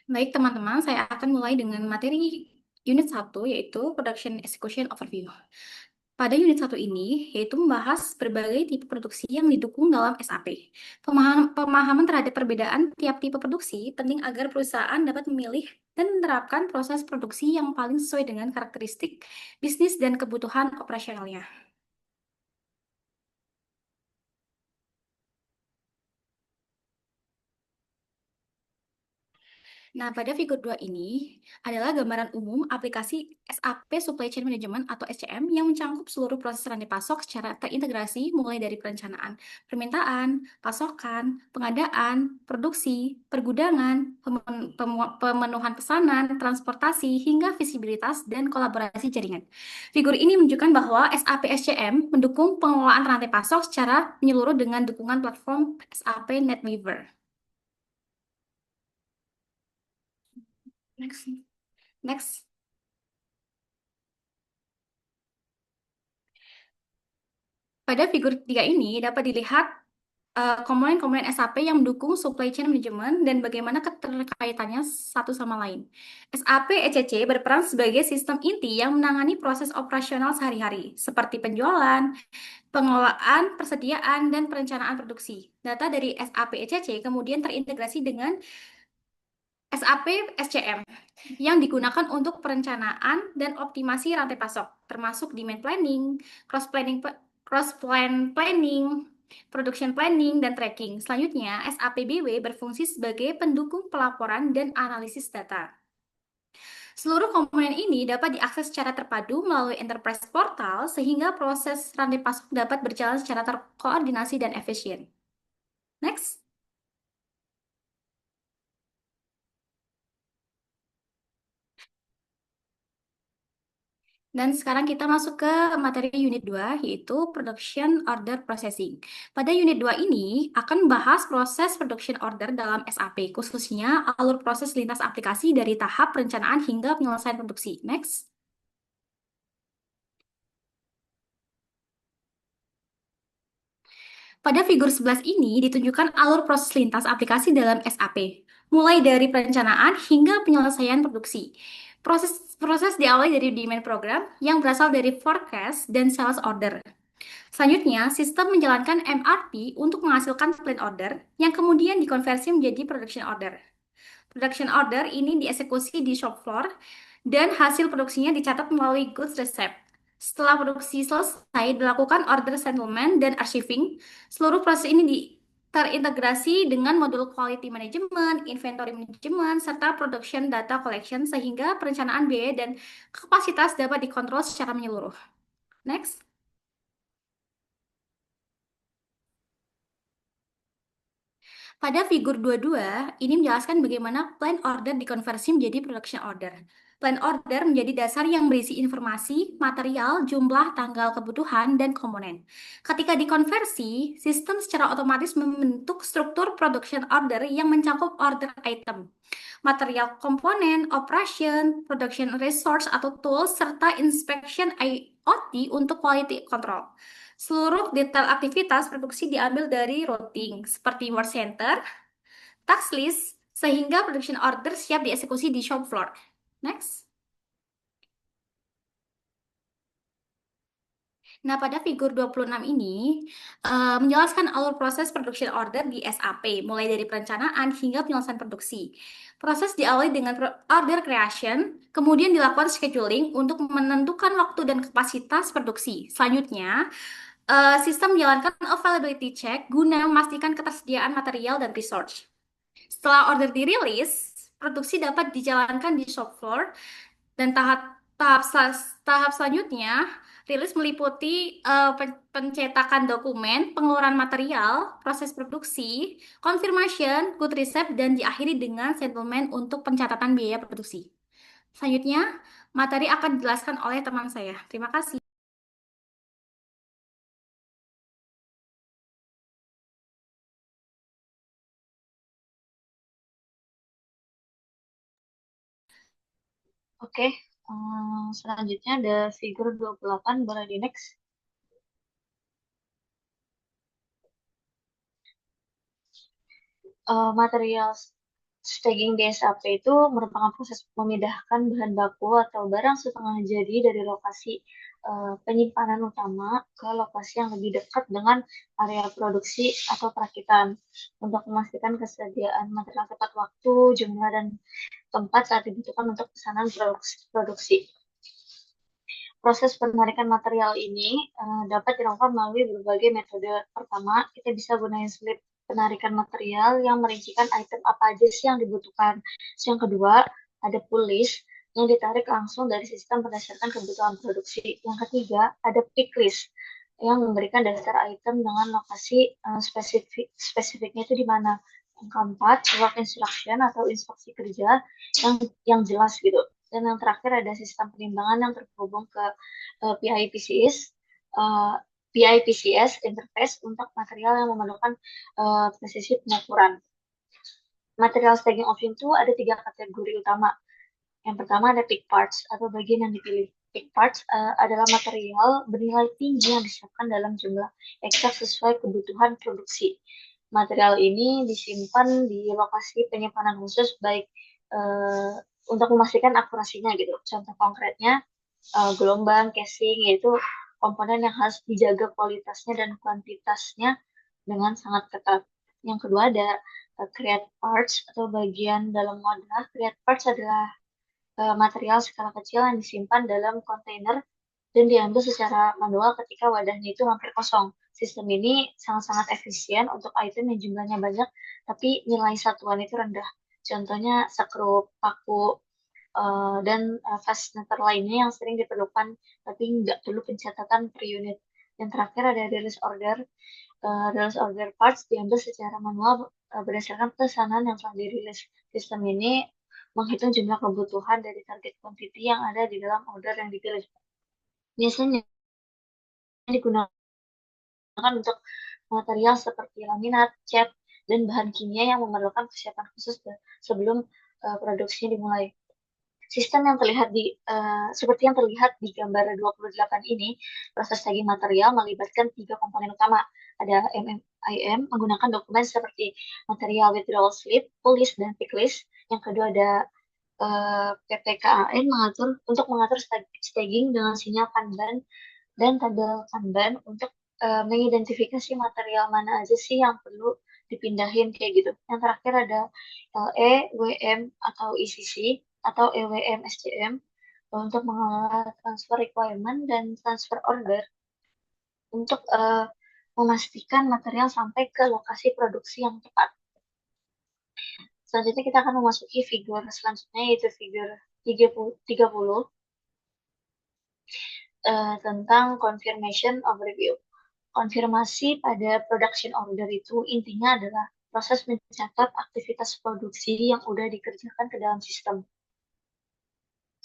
Baik, teman-teman, saya akan mulai dengan materi unit satu yaitu Production Execution Overview. Pada unit satu ini, yaitu membahas berbagai tipe produksi yang didukung dalam SAP. Pemahaman terhadap perbedaan tiap tipe produksi penting agar perusahaan dapat memilih dan menerapkan proses produksi yang paling sesuai dengan karakteristik bisnis dan kebutuhan operasionalnya. Nah, pada figur 2 ini adalah gambaran umum aplikasi SAP Supply Chain Management atau SCM yang mencakup seluruh proses rantai pasok secara terintegrasi mulai dari perencanaan, permintaan, pasokan, pengadaan, produksi, pergudangan, pemenuhan pesanan, transportasi, hingga visibilitas dan kolaborasi jaringan. Figur ini menunjukkan bahwa SAP SCM mendukung pengelolaan rantai pasok secara menyeluruh dengan dukungan platform SAP NetWeaver. Next. Next. Pada figur 3 ini dapat dilihat komponen-komponen SAP yang mendukung supply chain management dan bagaimana keterkaitannya satu sama lain. SAP ECC berperan sebagai sistem inti yang menangani proses operasional sehari-hari, seperti penjualan, pengelolaan, persediaan, dan perencanaan produksi. Data dari SAP ECC kemudian terintegrasi dengan SAP SCM yang digunakan untuk perencanaan dan optimasi rantai pasok, termasuk demand planning, cross plan production planning, dan tracking. Selanjutnya, SAP BW berfungsi sebagai pendukung pelaporan dan analisis data. Seluruh komponen ini dapat diakses secara terpadu melalui Enterprise Portal sehingga proses rantai pasok dapat berjalan secara terkoordinasi dan efisien. Next. Dan sekarang kita masuk ke materi unit 2, yaitu Production Order Processing. Pada unit 2 ini akan membahas proses production order dalam SAP, khususnya alur proses lintas aplikasi dari tahap perencanaan hingga penyelesaian produksi. Next. Pada figur 11 ini ditunjukkan alur proses lintas aplikasi dalam SAP, mulai dari perencanaan hingga penyelesaian produksi. Proses diawali dari demand program yang berasal dari forecast dan sales order. Selanjutnya, sistem menjalankan MRP untuk menghasilkan plan order yang kemudian dikonversi menjadi production order. Production order ini dieksekusi di shop floor dan hasil produksinya dicatat melalui goods receipt. Setelah produksi selesai, dilakukan order settlement dan archiving. Seluruh proses ini terintegrasi dengan modul quality management, inventory management, serta production data collection sehingga perencanaan biaya dan kapasitas dapat dikontrol secara menyeluruh. Next. Pada figur 22, ini menjelaskan bagaimana plan order dikonversi menjadi production order. Plan order menjadi dasar yang berisi informasi, material, jumlah, tanggal kebutuhan, dan komponen. Ketika dikonversi, sistem secara otomatis membentuk struktur production order yang mencakup order item, material komponen, operation, production resource atau tools, serta inspection IoT untuk quality control. Seluruh detail aktivitas produksi diambil dari routing, seperti work center, task list, sehingga production order siap dieksekusi di shop floor. Next. Nah, pada figur 26 ini menjelaskan alur proses production order di SAP, mulai dari perencanaan hingga penyelesaian produksi. Proses diawali dengan order creation, kemudian dilakukan scheduling untuk menentukan waktu dan kapasitas produksi. Selanjutnya, sistem menjalankan availability check guna memastikan ketersediaan material dan resource. Setelah order dirilis, produksi dapat dijalankan di shop floor dan tahap selanjutnya rilis meliputi pencetakan dokumen, pengeluaran material, proses produksi, confirmation, good receipt, dan diakhiri dengan settlement untuk pencatatan biaya produksi. Selanjutnya, materi akan dijelaskan oleh teman saya. Terima kasih. Oke, selanjutnya ada figur 28, boleh di next. Material Staging di SAP itu merupakan proses memindahkan bahan baku atau barang setengah jadi dari lokasi penyimpanan utama ke lokasi yang lebih dekat dengan area produksi atau perakitan untuk memastikan kesediaan material tepat waktu, jumlah, dan tempat saat dibutuhkan untuk pesanan produksi. Proses penarikan material ini dapat dilakukan melalui berbagai metode. Pertama, kita bisa gunain slip penarikan material yang merincikan item apa aja sih yang dibutuhkan. Yang kedua, ada pull list yang ditarik langsung dari sistem berdasarkan kebutuhan produksi. Yang ketiga, ada pick list yang memberikan daftar item dengan lokasi spesifiknya itu di mana. Yang keempat, work instruction atau instruksi kerja yang jelas gitu. Dan yang terakhir ada sistem penimbangan yang terhubung ke PIPCS, uh, PIPCS interface untuk material yang memerlukan presisi pengukuran. Material staging option itu ada 3 kategori utama. Yang pertama ada pick parts atau bagian yang dipilih. Pick parts adalah material bernilai tinggi yang disiapkan dalam jumlah eksak sesuai kebutuhan produksi. Material ini disimpan di lokasi penyimpanan khusus baik untuk memastikan akurasinya gitu. Contoh konkretnya gelombang, casing, yaitu komponen yang harus dijaga kualitasnya dan kuantitasnya dengan sangat ketat. Yang kedua ada create parts atau bagian dalam wadah. Create parts adalah material skala kecil yang disimpan dalam kontainer dan diambil secara manual ketika wadahnya itu hampir kosong. Sistem ini sangat-sangat efisien untuk item yang jumlahnya banyak, tapi nilai satuan itu rendah. Contohnya sekrup, paku, dan fastener lainnya yang sering diperlukan, tapi nggak perlu pencatatan per unit. Yang terakhir ada release order. Release order parts diambil secara manual berdasarkan pesanan yang telah dirilis. Sistem ini menghitung jumlah kebutuhan dari target quantity yang ada di dalam order yang dipilih. Biasanya digunakan untuk material seperti laminat, cat, dan bahan kimia yang memerlukan persiapan khusus sebelum produksinya dimulai. Sistem yang terlihat seperti yang terlihat di gambar 28 ini, proses tagging material melibatkan 3 komponen utama. Ada MMIM menggunakan dokumen seperti material withdrawal slip, pull list, dan pick list. Yang kedua ada PPKAN untuk mengatur staging dengan sinyal Kanban dan tabel Kanban untuk mengidentifikasi material mana aja sih yang perlu dipindahin kayak gitu. Yang terakhir ada LE, WM atau ECC atau EWM SCM untuk mengelola transfer requirement dan transfer order untuk memastikan material sampai ke lokasi produksi yang tepat. Selanjutnya kita akan memasuki figur selanjutnya yaitu figur 30 tentang confirmation overview. Konfirmasi pada production order itu intinya adalah proses mencatat aktivitas produksi yang udah dikerjakan ke dalam sistem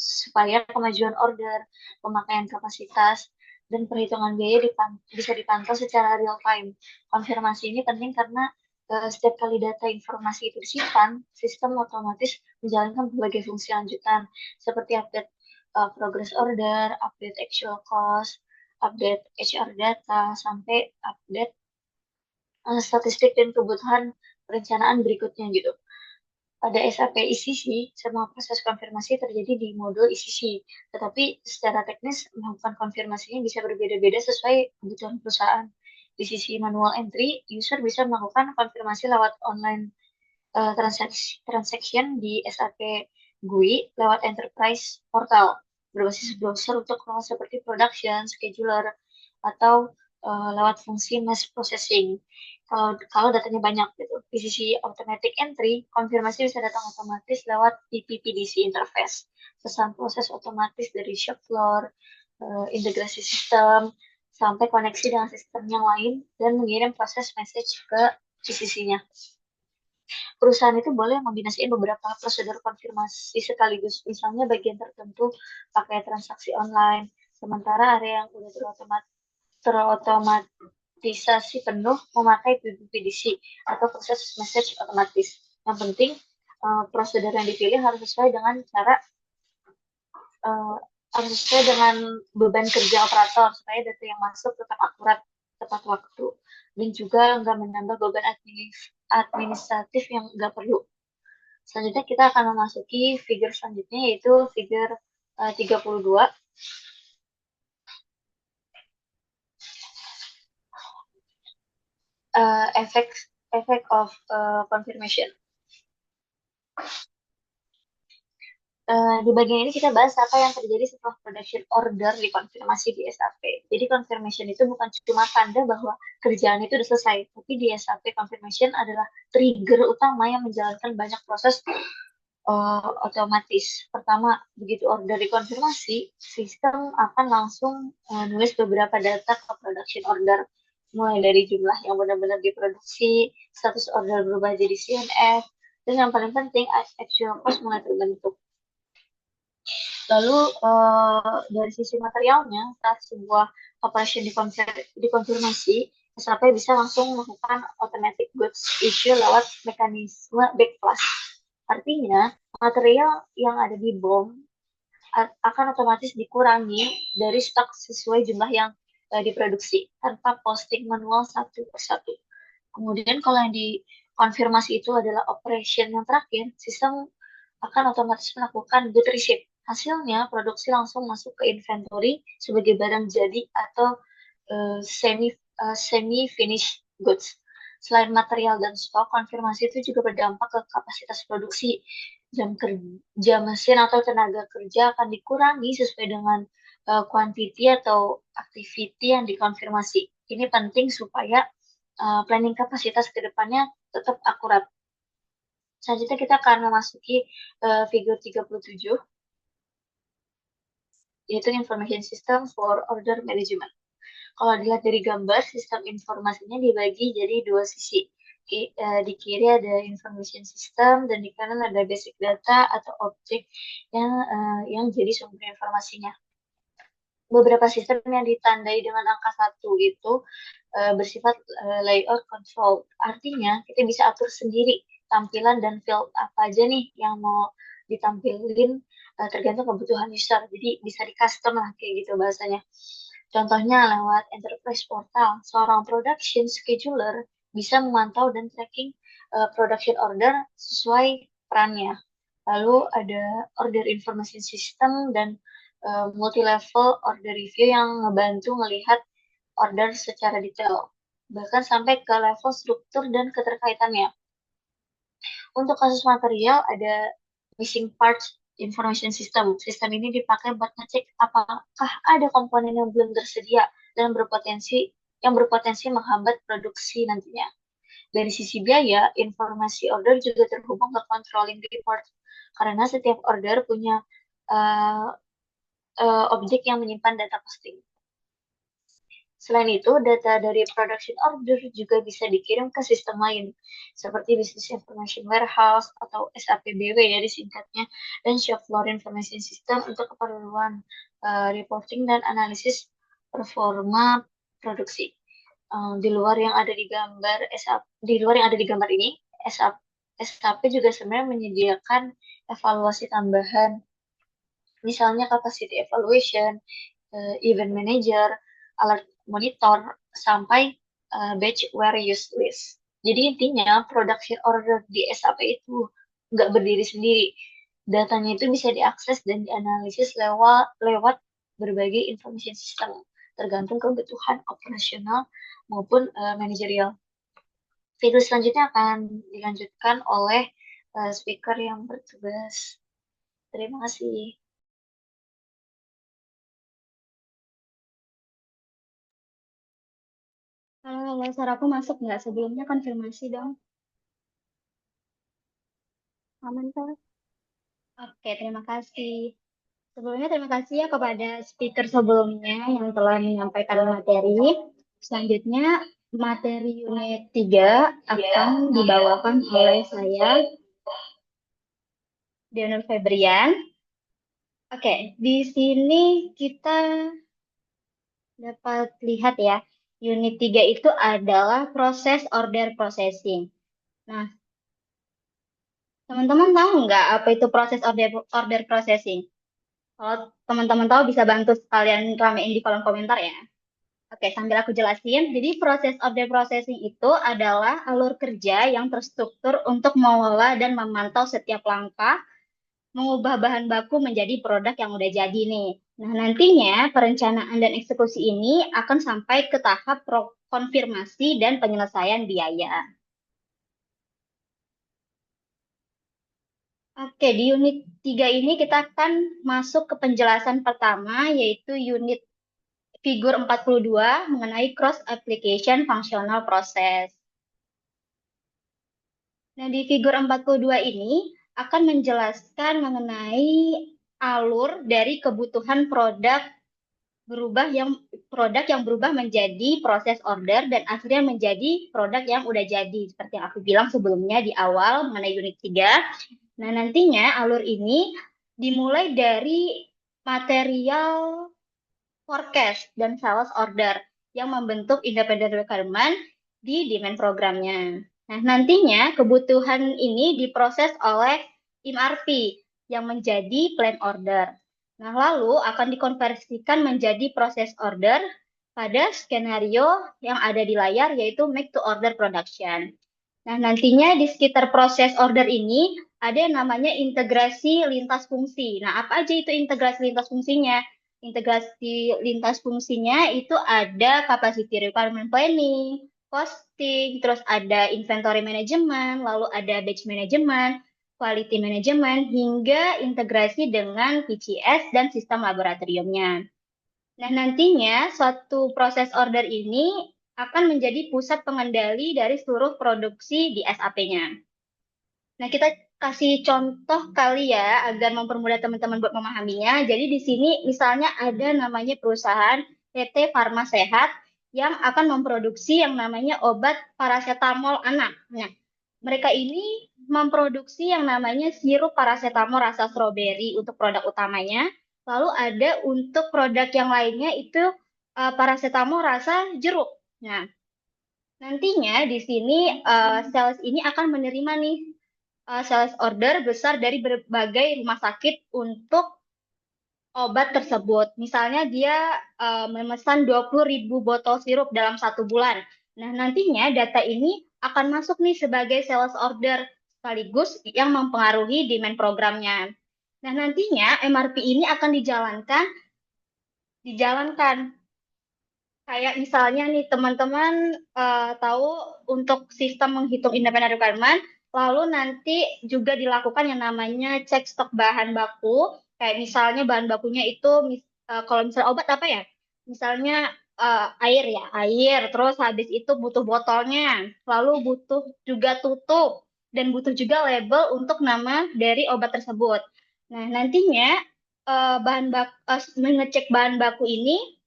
supaya kemajuan order, pemakaian kapasitas, dan perhitungan biaya bisa dipantau secara real time. Konfirmasi ini penting karena setiap kali data informasi itu disimpan, sistem otomatis menjalankan berbagai fungsi lanjutan seperti update progress order, update actual cost, update HR data, sampai update statistik dan kebutuhan perencanaan berikutnya gitu. Pada SAP ECC, semua proses konfirmasi terjadi di modul ECC, tetapi secara teknis melakukan konfirmasinya bisa berbeda-beda sesuai kebutuhan perusahaan. Di sisi manual entry, user bisa melakukan konfirmasi lewat online transaction di SAP GUI lewat Enterprise Portal berbasis browser untuk hal seperti production, scheduler, atau lewat fungsi mass processing. Kalau datanya banyak gitu. Di sisi automatic entry, konfirmasi bisa datang otomatis lewat PPDC interface. Pesan proses otomatis dari shop floor, integrasi sistem, sampai koneksi dengan sistem yang lain, dan mengirim proses message ke GCC-nya. Perusahaan itu boleh membinasiin beberapa prosedur konfirmasi sekaligus. Misalnya bagian tertentu pakai transaksi online, sementara area yang udah terotomatisasi penuh memakai PPDC atau proses message otomatis. Yang penting prosedur yang dipilih harus sesuai dengan harus sesuai dengan beban kerja operator supaya data yang masuk tetap akurat tepat waktu dan juga nggak menambah beban administratif yang nggak perlu. Selanjutnya kita akan memasuki figure selanjutnya, yaitu figure 32. Effect of confirmation. Di bagian ini kita bahas apa yang terjadi setelah production order dikonfirmasi di SAP. Jadi confirmation itu bukan cuma tanda bahwa kerjaan itu sudah selesai, tapi di SAP confirmation adalah trigger utama yang menjalankan banyak proses otomatis. Pertama, begitu order dikonfirmasi, sistem akan langsung nulis beberapa data ke production order, mulai dari jumlah yang benar-benar diproduksi, status order berubah jadi CNF, dan yang paling penting actual cost mulai terbentuk. Lalu dari sisi materialnya, saat sebuah operation dikonfirmasi, SAP bisa langsung melakukan automatic goods issue lewat mekanisme backflush. Artinya, material yang ada di BOM akan otomatis dikurangi dari stok sesuai jumlah yang diproduksi tanpa posting manual satu persatu. Kemudian kalau yang dikonfirmasi itu adalah operation yang terakhir, sistem akan otomatis melakukan good receipt. Hasilnya, produksi langsung masuk ke inventory sebagai barang jadi atau semi finished goods. Selain material dan stok, konfirmasi itu juga berdampak ke kapasitas produksi. Jam kerja mesin atau tenaga kerja akan dikurangi sesuai dengan quantity atau activity yang dikonfirmasi. Ini penting supaya planning kapasitas ke depannya tetap akurat. Selanjutnya kita akan memasuki figur 37, yaitu Information System for Order Management. Kalau dilihat dari gambar, sistem informasinya dibagi jadi dua sisi. Di kiri ada information system dan di kanan ada basic data atau objek yang jadi sumber informasinya. Beberapa sistem yang ditandai dengan angka 1 itu bersifat layout control. Artinya kita bisa atur sendiri tampilan dan field apa aja nih yang mau ditampilin tergantung kebutuhan user. Jadi bisa di custom lah kayak gitu bahasanya. Contohnya lewat Enterprise Portal, seorang production scheduler bisa memantau dan tracking production order sesuai perannya. Lalu ada order information system dan multi-level order review yang ngebantu melihat order secara detail, bahkan sampai ke level struktur dan keterkaitannya. Untuk kasus material ada missing parts information system. Sistem ini dipakai buat ngecek apakah ada komponen yang belum tersedia dan berpotensi menghambat produksi nantinya. Dari sisi biaya, informasi order juga terhubung ke controlling report karena setiap order punya uh, objek yang menyimpan data posting. Selain itu, data dari production order juga bisa dikirim ke sistem lain, seperti Business Information Warehouse atau SAPBW ya disingkatnya, dan Shop Floor Information System untuk keperluan reporting dan analisis performa produksi. Di luar yang ada di gambar ini, SAP juga sebenarnya menyediakan evaluasi tambahan, misalnya capacity evaluation, event manager, alert monitor, sampai batch where used list. Jadi intinya production order di SAP itu nggak berdiri sendiri. Datanya itu bisa diakses dan dianalisis lewat berbagai information system, tergantung kebutuhan operasional maupun manajerial. Video selanjutnya akan dilanjutkan oleh speaker yang bertugas. Terima kasih. Halo, suara aku masuk nggak? Sebelumnya konfirmasi dong. Aman kan? Oke, terima kasih. Sebelumnya terima kasih ya kepada speaker sebelumnya yang telah menyampaikan materi. Selanjutnya, materi unit 3 akan dibawakan oleh saya, Dianur Febrian. Oke, di sini kita dapat lihat ya, unit 3 itu adalah proses order processing. Nah, teman-teman tahu nggak apa itu proses order processing? Kalau teman-teman tahu bisa bantu sekalian ramein di kolom komentar ya. Oke, sambil aku jelasin. Jadi proses order processing itu adalah alur kerja yang terstruktur untuk mengolah dan memantau setiap langkah, mengubah bahan baku menjadi produk yang udah jadi nih. Nah, nantinya perencanaan dan eksekusi ini akan sampai ke tahap konfirmasi dan penyelesaian biaya. Oke, di unit 3 ini kita akan masuk ke penjelasan pertama, yaitu unit figur 42 mengenai cross application functional process. Nah, di figur 42 ini akan menjelaskan mengenai alur dari kebutuhan produk yang berubah menjadi proses order dan akhirnya menjadi produk yang udah jadi. Seperti yang aku bilang sebelumnya di awal mengenai unit 3. Nah, nantinya alur ini dimulai dari material forecast dan sales order yang membentuk independent requirement di demand programnya. Nah, nantinya kebutuhan ini diproses oleh MRP yang menjadi plan order. Nah, lalu akan dikonversikan menjadi proses order pada skenario yang ada di layar, yaitu make to order production. Nah, nantinya di sekitar proses order ini ada yang namanya integrasi lintas fungsi. Nah, apa aja itu integrasi lintas fungsinya? Integrasi lintas fungsinya itu ada capacity requirement planning, costing, terus ada inventory management, lalu ada batch management, quality management, hingga integrasi dengan PCS dan sistem laboratoriumnya. Nah, nantinya suatu proses order ini akan menjadi pusat pengendali dari seluruh produksi di SAP-nya. Nah, kita kasih contoh kali ya agar mempermudah teman-teman buat memahaminya. Jadi di sini misalnya ada namanya perusahaan PT Farma Sehat yang akan memproduksi yang namanya obat paracetamol anak. Nah, mereka ini memproduksi yang namanya sirup paracetamol rasa stroberi untuk produk utamanya. Lalu ada untuk produk yang lainnya itu paracetamol rasa jeruk. Nah, nantinya di sini sales ini akan menerima nih sales order besar dari berbagai rumah sakit untuk obat tersebut. Misalnya dia memesan 20.000 botol sirup dalam 1 bulan. Nah, nantinya data ini akan masuk nih sebagai sales order sekaligus yang mempengaruhi demand programnya. Nah, nantinya MRP ini akan dijalankan. Kayak misalnya nih teman-teman tahu untuk sistem menghitung independent requirement, lalu nanti juga dilakukan yang namanya cek stok bahan baku. Kayak misalnya bahan bakunya itu kalau misalnya obat apa ya? Misalnya air ya, air. Terus habis itu butuh botolnya, lalu butuh juga tutup dan butuh juga label untuk nama dari obat tersebut. Nah, nantinya mengecek bahan baku ini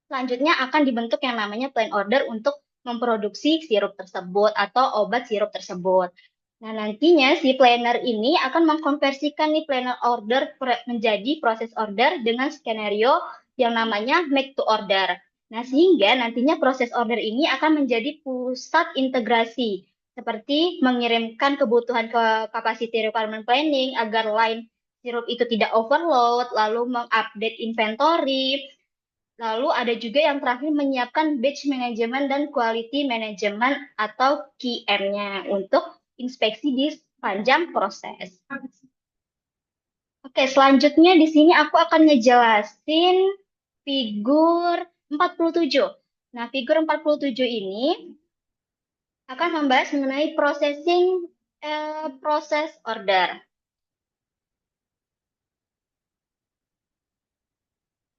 selanjutnya akan dibentuk yang namanya plan order untuk memproduksi sirup tersebut atau obat sirup tersebut. Nah, nantinya si planner ini akan mengkonversikan nih planner order menjadi proses order dengan skenario yang namanya make to order. Nah, sehingga nantinya proses order ini akan menjadi pusat integrasi seperti mengirimkan kebutuhan ke capacity requirement planning agar line sirup itu tidak overload, lalu mengupdate inventory, lalu ada juga yang terakhir menyiapkan batch management dan quality management atau QM-nya untuk inspeksi di sepanjang proses. Oke, selanjutnya di sini aku akan ngejelasin figur 47. Nah, figur 47 ini akan membahas mengenai proses order.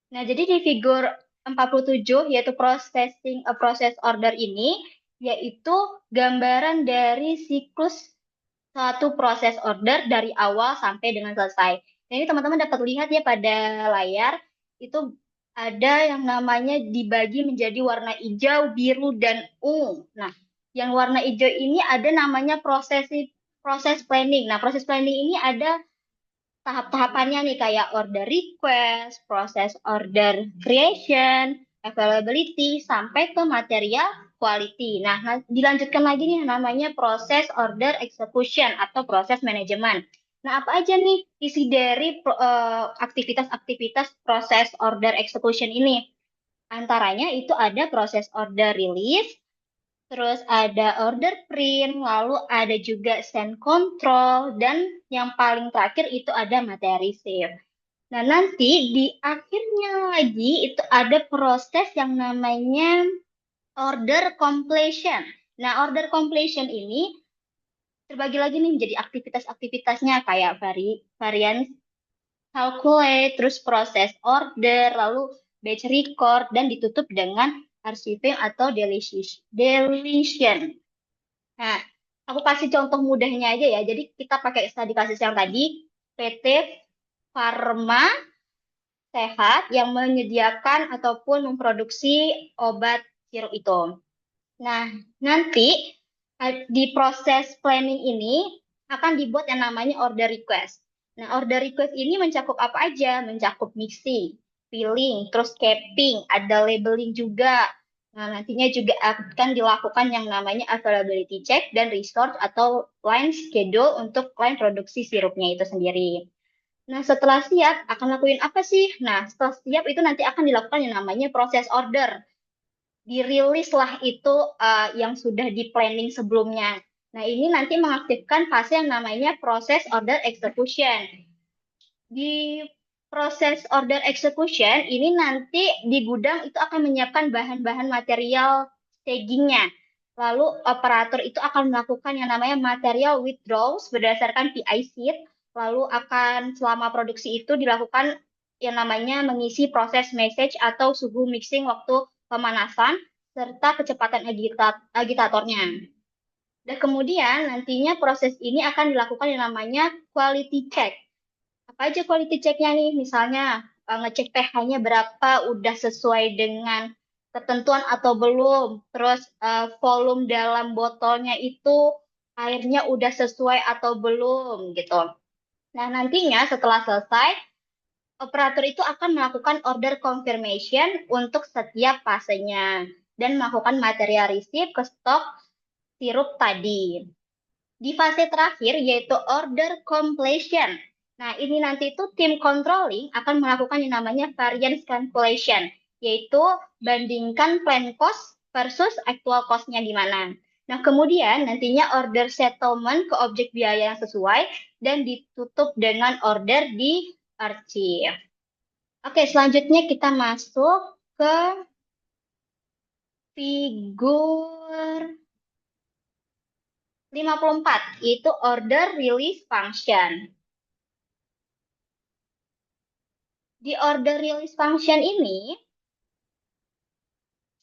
Nah, jadi di figur 47 yaitu processing a process order ini yaitu gambaran dari siklus satu proses order dari awal sampai dengan selesai. Nah, ini teman-teman dapat lihat ya pada layar itu ada yang namanya dibagi menjadi warna hijau, biru, dan ungu. Nah, yang warna hijau ini ada namanya proses planning. Nah, proses planning ini ada tahap-tahapannya nih kayak order request, proses order creation, availability, sampai ke material quality. Nah, dilanjutkan lagi nih namanya proses order execution atau proses manajemen. Nah, apa aja nih isi dari aktivitas-aktivitas proses order execution ini? Antaranya itu ada proses order release, terus ada order print, lalu ada juga send control, dan yang paling terakhir itu ada materi receive. Nah, nanti di akhirnya lagi itu ada proses yang namanya order completion. Nah, order completion ini terbagi lagi nih menjadi aktivitas-aktivitasnya kayak variance calculate, terus proses order, lalu batch record, dan ditutup dengan archiving atau deletion. Nah, aku kasih contoh mudahnya aja ya. Jadi kita pakai studi kasus yang tadi, PT Pharma Sehat yang menyediakan ataupun memproduksi obat sirup itu. Nah, nanti di proses planning ini akan dibuat yang namanya order request. Nah, order request ini mencakup apa aja? Mencakup mixing, filling, terus capping, ada labeling juga. Nah, nantinya juga akan dilakukan yang namanya availability check dan resource atau line schedule untuk line produksi sirupnya itu sendiri. Nah, setelah siap, akan lakuin apa sih? Nah, setelah siap itu nanti akan dilakukan yang namanya proses order. Dirilis lah itu yang sudah di planning sebelumnya. Nah, ini nanti mengaktifkan fase yang namanya proses order execution. Di proses order execution, ini nanti di gudang itu akan menyiapkan bahan-bahan material stagingnya. Lalu operator itu akan melakukan yang namanya material withdrawals berdasarkan PI sheet. Lalu akan selama produksi itu dilakukan yang namanya mengisi proses message atau suhu mixing waktu pemanasan serta kecepatan agitatornya. Dan kemudian nantinya proses ini akan dilakukan yang namanya quality check. Apa aja quality check-nya nih? Misalnya ngecek pH-nya berapa, udah sesuai dengan ketentuan atau belum. Terus volume dalam botolnya itu airnya udah sesuai atau belum gitu. Nah, nantinya setelah selesai, operator itu akan melakukan order confirmation untuk setiap fasenya dan melakukan material receipt ke stok sirup tadi. Di fase terakhir yaitu order completion. Nah, ini nanti itu tim controlling akan melakukan yang namanya variance calculation, yaitu bandingkan plan cost versus actual cost-nya di mana. Nah, kemudian nantinya order settlement ke objek biaya yang sesuai dan ditutup dengan order di arsip. Oke, selanjutnya kita masuk ke figur 54, yaitu order release function. Di order release function ini,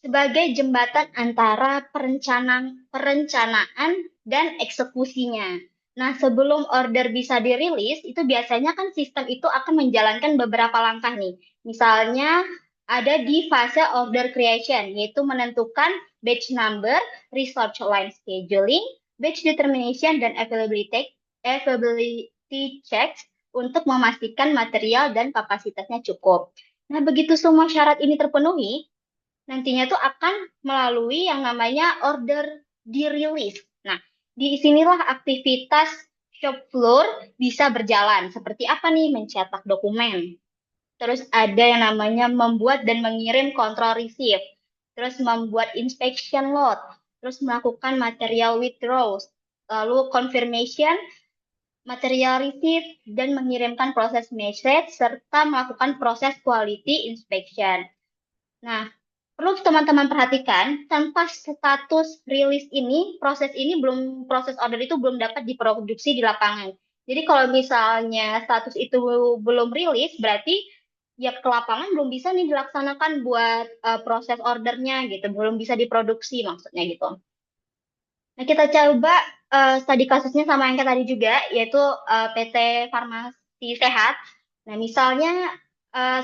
sebagai jembatan antara perencanaan dan eksekusinya. Nah, sebelum order bisa dirilis, itu biasanya kan sistem itu akan menjalankan beberapa langkah nih. Misalnya, ada di fase order creation, yaitu menentukan batch number, research line scheduling, batch determination, dan availability checks untuk memastikan material dan kapasitasnya cukup. Nah, begitu semua syarat ini terpenuhi, nantinya tuh akan melalui yang namanya order dirilis. Nah, di sinilah aktivitas shop floor bisa berjalan. Seperti apa nih? Mencetak dokumen. Terus ada yang namanya membuat dan mengirim control receipt. Terus membuat inspection load. Terus melakukan material withdrawals. Lalu confirmation, material receipt, dan mengirimkan proses message, serta melakukan proses quality inspection. Nah, perlu teman-teman perhatikan, tanpa status rilis ini, proses order itu belum dapat diproduksi di lapangan. Jadi kalau misalnya status itu belum rilis, berarti ya ke lapangan belum bisa nih dilaksanakan buat proses ordernya gitu, belum bisa diproduksi maksudnya gitu. Nah, kita coba studi kasusnya sama yang kayak tadi juga, yaitu PT Farmasi Sehat. Nah, misalnya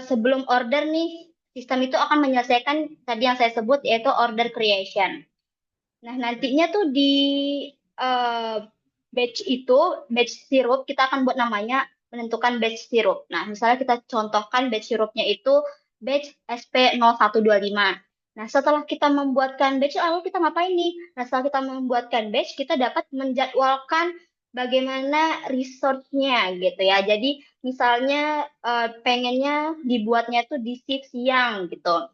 sebelum order nih, sistem itu akan menyelesaikan tadi yang saya sebut, yaitu order creation. Nah, nantinya tuh di eh, batch sirup, kita akan buat namanya menentukan batch sirup. Nah, misalnya kita contohkan batch sirupnya itu batch SP0125. Nah, setelah kita membuatkan batch, lalu kita ngapain nih? Nah, setelah kita membuatkan batch, kita dapat menjadwalkan bagaimana research-nya gitu ya. Jadi, misalnya pengennya dibuatnya tuh di shift siang gitu.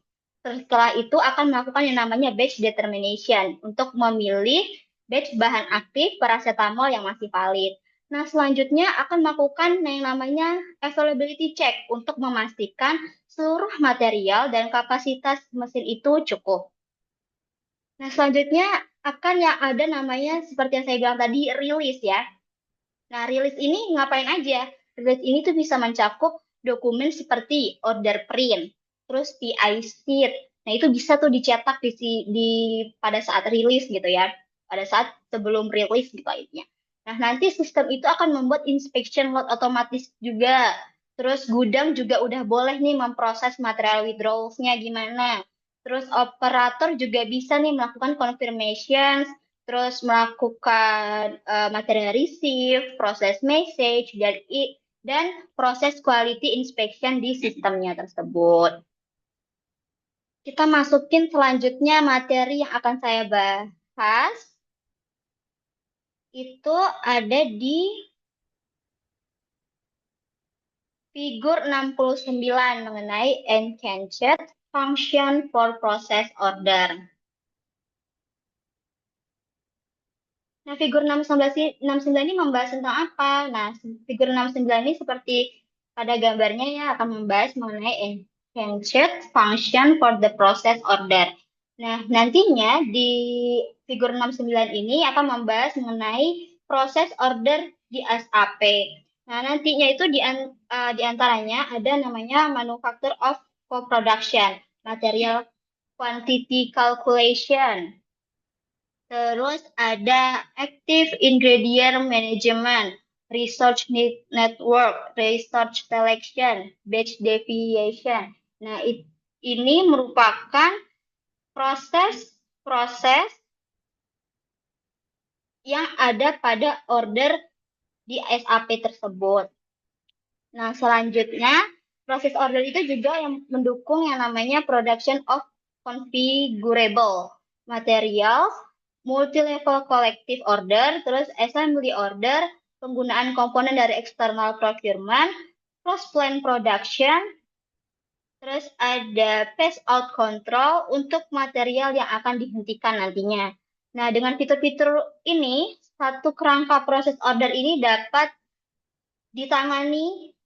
Setelah itu akan melakukan yang namanya batch determination untuk memilih batch bahan aktif paracetamol yang masih valid. Nah, selanjutnya akan melakukan yang namanya availability check untuk memastikan seluruh material dan kapasitas mesin itu cukup. Nah, selanjutnya akan yang ada namanya seperti yang saya bilang tadi, release ya. Nah, rilis ini ngapain aja? Rilis ini tuh bisa mencakup dokumen seperti order print, terus PI sheet. Nah, itu bisa tuh dicetak di pada saat rilis gitu ya. Pada saat sebelum rilis gitu intinya. Nah, nanti sistem itu akan membuat inspection load otomatis juga. Terus gudang juga udah boleh nih memproses material withdrawals-nya gimana. Terus operator juga bisa nih melakukan confirmation, terus melakukan material receive, proses message, dan proses quality inspection di sistemnya tersebut. Kita masukin selanjutnya materi yang akan saya bahas. Itu ada di figur 69 mengenai enhanced function for process order. Nah, figur 69 ini membahas tentang apa? Nah, figur 69 ini seperti pada gambarnya ya akan membahas mengenai enhanced function for the process order. Nah, nantinya di figur 69 ini akan membahas mengenai proses order di SAP. Nah, nantinya itu di antaranya ada namanya manufacture of co-production, material quantity calculation. Terus ada active ingredient management, research network, research selection, batch deviation. Nah, ini merupakan proses-proses yang ada pada order di SAP tersebut. Nah, selanjutnya proses order itu juga yang mendukung yang namanya production of configurable materials, multi-level collective order, terus assembly order, penggunaan komponen dari external procurement, cross-plan production, terus ada phase out control untuk material yang akan dihentikan nantinya. Nah, dengan fitur-fitur ini, satu kerangka proses order ini dapat ditangani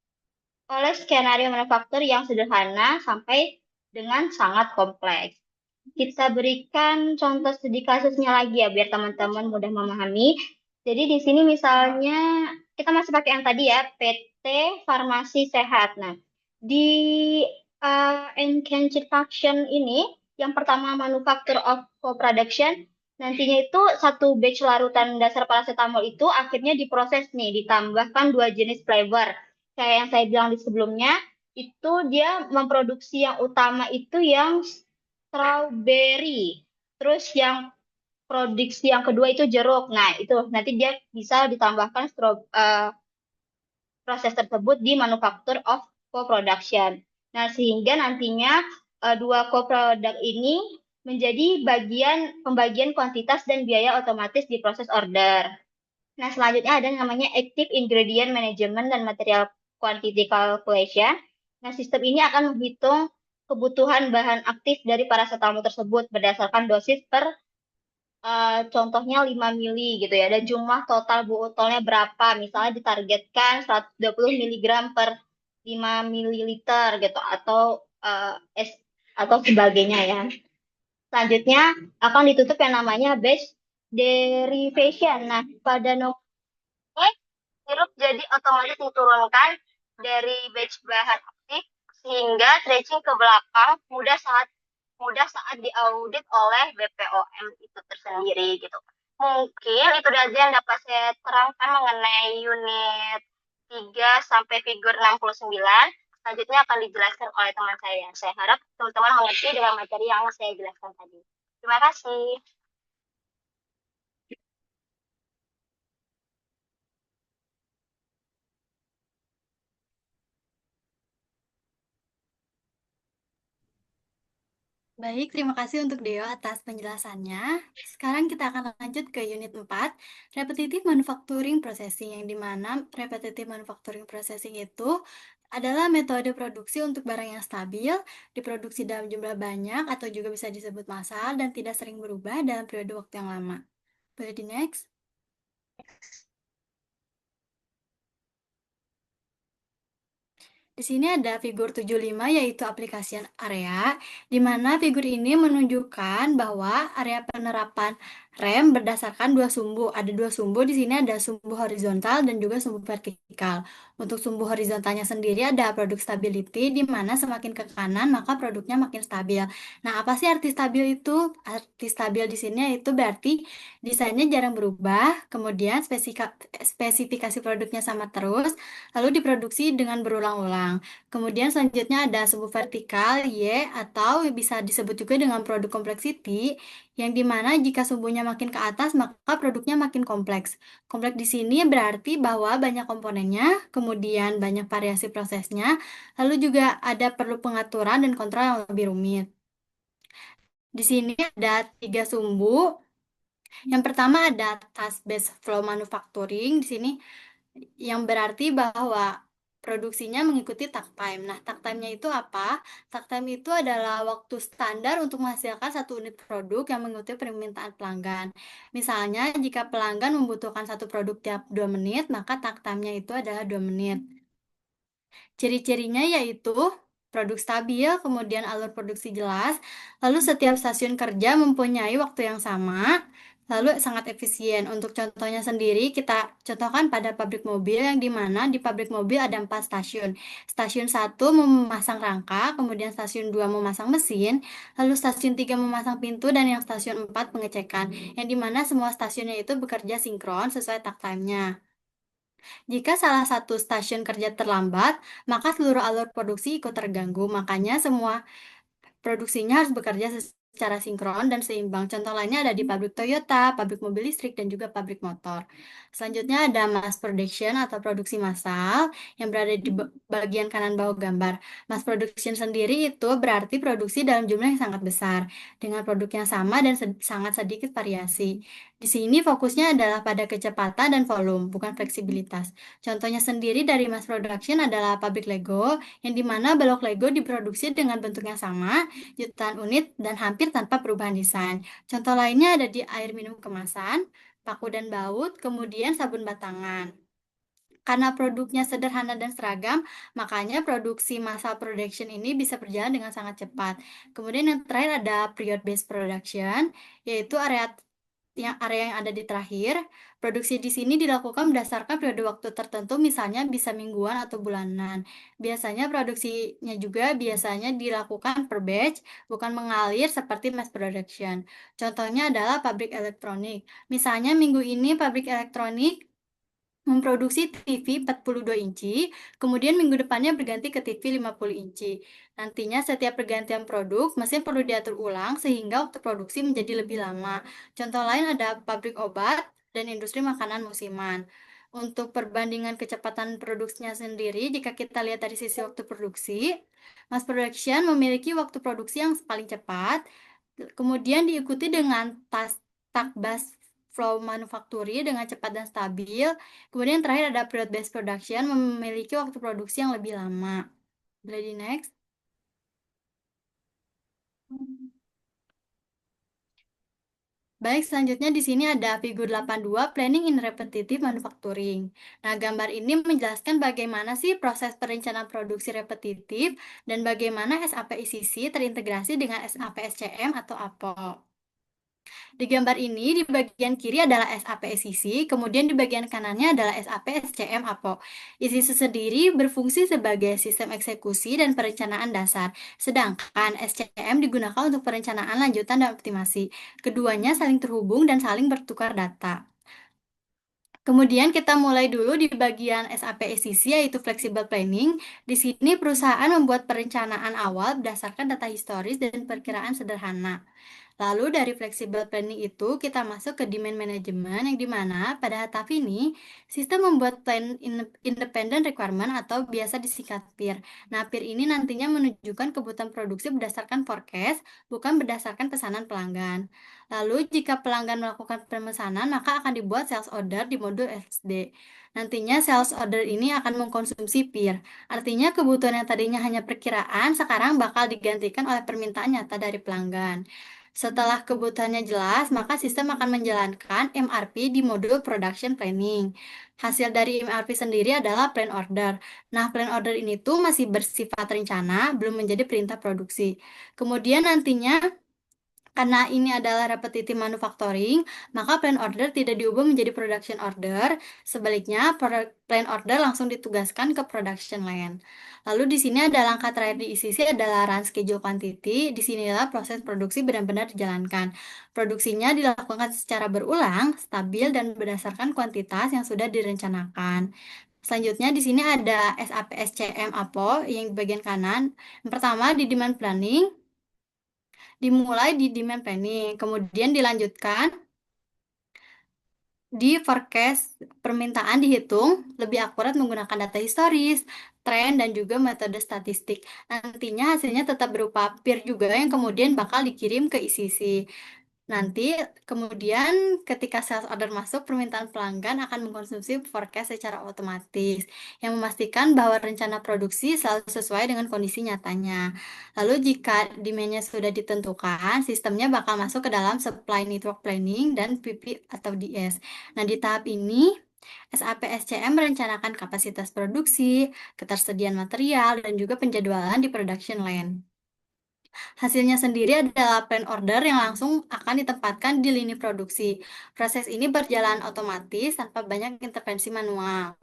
oleh skenario manufaktur yang sederhana sampai dengan sangat kompleks. Kita berikan contoh studi kasusnya lagi ya, biar teman-teman mudah memahami. Jadi di sini misalnya kita masih pakai yang tadi ya, PT Farmasi Sehat. Nah, di enhanced function ini, yang pertama manufacture of co-production, nantinya itu satu batch larutan dasar paracetamol itu akhirnya diproses nih, ditambahkan 2 jenis flavor. Kayak yang saya bilang di sebelumnya, itu dia memproduksi yang utama itu yang strawberry. Terus yang produksi yang kedua itu jeruk. Nah, itu nanti dia bisa ditambahkan proses tersebut di manufacture of co-production. Nah, sehingga nantinya dua co-product ini menjadi pembagian kuantitas dan biaya otomatis di proses order. Nah, selanjutnya ada yang namanya Active Ingredient Management dan Material Quantity Calculation. Nah, sistem ini akan menghitung kebutuhan bahan aktif dari paracetamol tersebut berdasarkan dosis per contohnya 5 mili gitu ya. Dan jumlah total botolnya berapa. Misalnya ditargetkan 120 mg per 5 mililiter gitu. Atau sebagainya ya. Selanjutnya akan ditutup yang namanya batch derivation. Nah, pada sirup jadi otomatis diturunkan dari batch bahan aktif sehingga tracing ke belakang mudah saat diaudit oleh BPOM itu tersendiri gitu. Mungkin itu aja yang dapat saya terangkan mengenai unit 3 sampai figur 69. Selanjutnya akan dijelaskan oleh teman saya. Saya harap teman-teman mengerti dengan materi yang saya jelaskan tadi. Terima kasih. Baik, terima kasih untuk Deo atas penjelasannya. Sekarang kita akan lanjut ke unit 4, Repetitive Manufacturing Processing, yang dimana Repetitive Manufacturing Processing itu adalah metode produksi untuk barang yang stabil, diproduksi dalam jumlah banyak atau juga bisa disebut massal dan tidak sering berubah dalam periode waktu yang lama. Boleh di next? Di sini ada figur 75 yaitu aplikasi area, di mana figur ini menunjukkan bahwa area penerapan rem berdasarkan dua sumbu. Ada dua sumbu di sini, ada sumbu horizontal dan juga sumbu vertikal. Untuk sumbu horizontalnya sendiri ada produk stability, di mana semakin ke kanan maka produknya makin stabil. Nah, apa sih arti stabil itu? Arti stabil di sini itu berarti desainnya jarang berubah, kemudian spesifikasi produknya sama terus, lalu diproduksi dengan berulang-ulang. Kemudian selanjutnya ada sumbu vertikal Y atau bisa disebut juga dengan produk complexity, yang dimana jika sumbunya makin ke atas maka produknya makin kompleks. Kompleks di sini berarti bahwa banyak komponennya, kemudian banyak variasi prosesnya, lalu juga ada perlu pengaturan dan kontrol yang lebih rumit. Di sini ada 3 sumbu. Yang pertama ada task based flow manufacturing di sini, yang berarti bahwa produksinya mengikuti takt time. Nah, takt time-nya itu apa? Takt time itu adalah waktu standar untuk menghasilkan satu unit produk yang mengikuti permintaan pelanggan. Misalnya, jika pelanggan membutuhkan satu produk tiap 2 menit, maka takt time-nya itu adalah 2 menit. Ciri-cirinya yaitu produk stabil, kemudian alur produksi jelas, lalu setiap stasiun kerja mempunyai waktu yang sama, lalu sangat efisien. Untuk contohnya sendiri, kita contohkan pada pabrik mobil, yang dimana di pabrik mobil ada 4 stasiun. Stasiun 1 memasang rangka, kemudian stasiun 2 memasang mesin, lalu stasiun 3 memasang pintu, dan yang stasiun 4 pengecekan, yang dimana semua stasiunnya itu bekerja sinkron sesuai takt time-nya. Jika salah satu stasiun kerja terlambat, maka seluruh alur produksi ikut terganggu. Makanya semua produksinya harus bekerja secara sinkron dan seimbang. Contoh lainnya ada di pabrik Toyota, pabrik mobil listrik, dan juga pabrik motor. Selanjutnya ada mass production atau produksi massal yang berada di bagian kanan bawah gambar. Mass production sendiri itu berarti produksi dalam jumlah yang sangat besar, dengan produk yang sama dan sangat sedikit variasi. Di sini fokusnya adalah pada kecepatan dan volume, bukan fleksibilitas. Contohnya sendiri dari mass production adalah pabrik Lego, yang dimana balok Lego diproduksi dengan bentuk yang sama, jutaan unit, dan hampir tanpa perubahan desain. Contoh lainnya ada di air minum kemasan, paku dan baut, kemudian sabun batangan. Karena produknya sederhana dan seragam, makanya produksi massal production ini bisa berjalan dengan sangat cepat. Kemudian yang terakhir ada period based production, yaitu area yang ada di terakhir. Produksi di sini dilakukan berdasarkan periode waktu tertentu, misalnya bisa mingguan atau bulanan. Biasanya produksinya juga biasanya dilakukan per batch, bukan mengalir seperti mass production. Contohnya adalah pabrik elektronik. Misalnya minggu ini pabrik elektronik memproduksi TV 42 inci, kemudian minggu depannya berganti ke TV 50 inci. Nantinya setiap pergantian produk, mesin perlu diatur ulang sehingga waktu produksi menjadi lebih lama. Contoh lain ada pabrik obat dan industri makanan musiman. Untuk perbandingan kecepatan produksinya sendiri, jika kita lihat dari sisi waktu produksi, mass production memiliki waktu produksi yang paling cepat, kemudian diikuti dengan task based flow manufacturing dengan cepat dan stabil. Kemudian terakhir ada period based production memiliki waktu produksi yang lebih lama. Boleh di next? Baik, selanjutnya di sini ada figur 82 Planning in Repetitive Manufacturing. Nah, gambar ini menjelaskan bagaimana sih proses perencanaan produksi repetitif dan bagaimana SAP ICC terintegrasi dengan SAP SCM atau APO. Di gambar ini, di bagian kiri adalah SAP SCC, kemudian di bagian kanannya adalah SAP SCM APO. ICC sendiri berfungsi sebagai sistem eksekusi dan perencanaan dasar, sedangkan SCM digunakan untuk perencanaan lanjutan dan optimasi. Keduanya saling terhubung dan saling bertukar data. Kemudian kita mulai dulu di bagian SAP SCC yaitu Flexible Planning. Di sini perusahaan membuat perencanaan awal berdasarkan data historis dan perkiraan sederhana. Lalu dari flexible planning itu kita masuk ke demand management yang dimana pada tahap ini sistem membuat plan independent requirement atau biasa disingkat PIR. Nah, PIR ini nantinya menunjukkan kebutuhan produksi berdasarkan forecast, bukan berdasarkan pesanan pelanggan. Lalu jika pelanggan melakukan pemesanan, maka akan dibuat sales order di modul SD. Nantinya sales order ini akan mengkonsumsi PIR. Artinya kebutuhan yang tadinya hanya perkiraan, sekarang bakal digantikan oleh permintaan nyata dari pelanggan. Setelah kebutuhannya jelas, maka sistem akan menjalankan MRP di modul Production Planning. Hasil dari MRP sendiri adalah plan order. Nah, plan order ini tuh masih bersifat rencana, belum menjadi perintah produksi. Kemudian nantinya karena ini adalah repetitive manufacturing, maka plan order tidak diubah menjadi production order. Sebaliknya, plan order langsung ditugaskan ke production line. Lalu di sini ada langkah terakhir di ICC adalah run schedule quantity. Di sinilah proses produksi benar-benar dijalankan. Produksinya dilakukan secara berulang, stabil, dan berdasarkan kuantitas yang sudah direncanakan. Selanjutnya di sini ada SAP SCM APO yang di bagian kanan. Yang pertama di demand planning, dimulai di demand planning, kemudian dilanjutkan di forecast permintaan dihitung lebih akurat menggunakan data historis, tren, dan juga metode statistik. Nantinya hasilnya tetap berupa PIR juga yang kemudian bakal dikirim ke ICC. Nanti kemudian ketika sales order masuk, permintaan pelanggan akan mengkonsumsi forecast secara otomatis yang memastikan bahwa rencana produksi selalu sesuai dengan kondisi nyatanya. Lalu jika demand-nya sudah ditentukan, sistemnya bakal masuk ke dalam supply network planning dan PP atau DS. Nah, di tahap ini SAP SCM merencanakan kapasitas produksi, ketersediaan material, dan juga penjadwalan di production line. Hasilnya sendiri adalah plan order yang langsung akan ditempatkan di lini produksi. Proses ini berjalan otomatis tanpa banyak intervensi manual.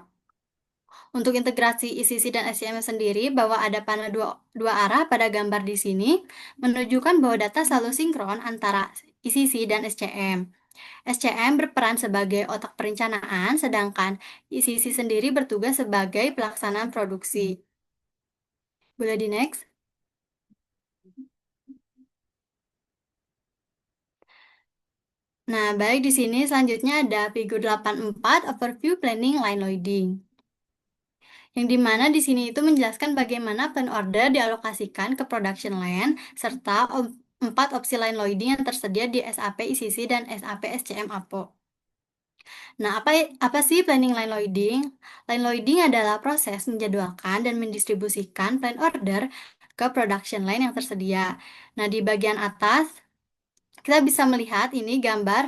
Untuk integrasi ICC dan SCM sendiri, bahwa ada panel dua arah pada gambar di sini, menunjukkan bahwa data selalu sinkron antara ICC dan SCM. SCM berperan sebagai otak perencanaan, sedangkan ICC sendiri bertugas sebagai pelaksanaan produksi. Boleh di next? Nah, baik di sini selanjutnya ada figur 84 overview planning line loading. Yang dimana di sini itu menjelaskan bagaimana plan order dialokasikan ke production line serta 4 opsi line loading yang tersedia di SAP ICC dan SAP SCM APO. Nah, apa sih planning line loading? Line loading adalah proses menjadwalkan dan mendistribusikan plan order ke production line yang tersedia. Nah, di bagian atas kita bisa melihat ini gambar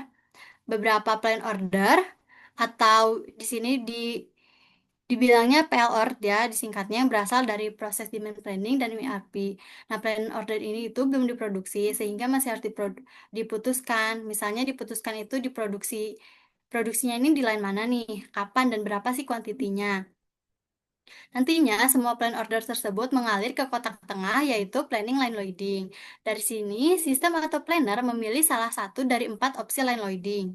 beberapa plan order atau di sini dibilangnya PLOR ya, disingkatnya yang berasal dari proses demand planning dan MRP. Nah, plan order ini itu belum diproduksi sehingga masih harus diputuskan. Misalnya diputuskan itu produksinya ini di line mana nih, kapan dan berapa sih kuantitinya. Nantinya semua plan order tersebut mengalir ke kotak tengah yaitu planning line loading. Dari sini sistem atau planner memilih salah satu dari 4 opsi line loading.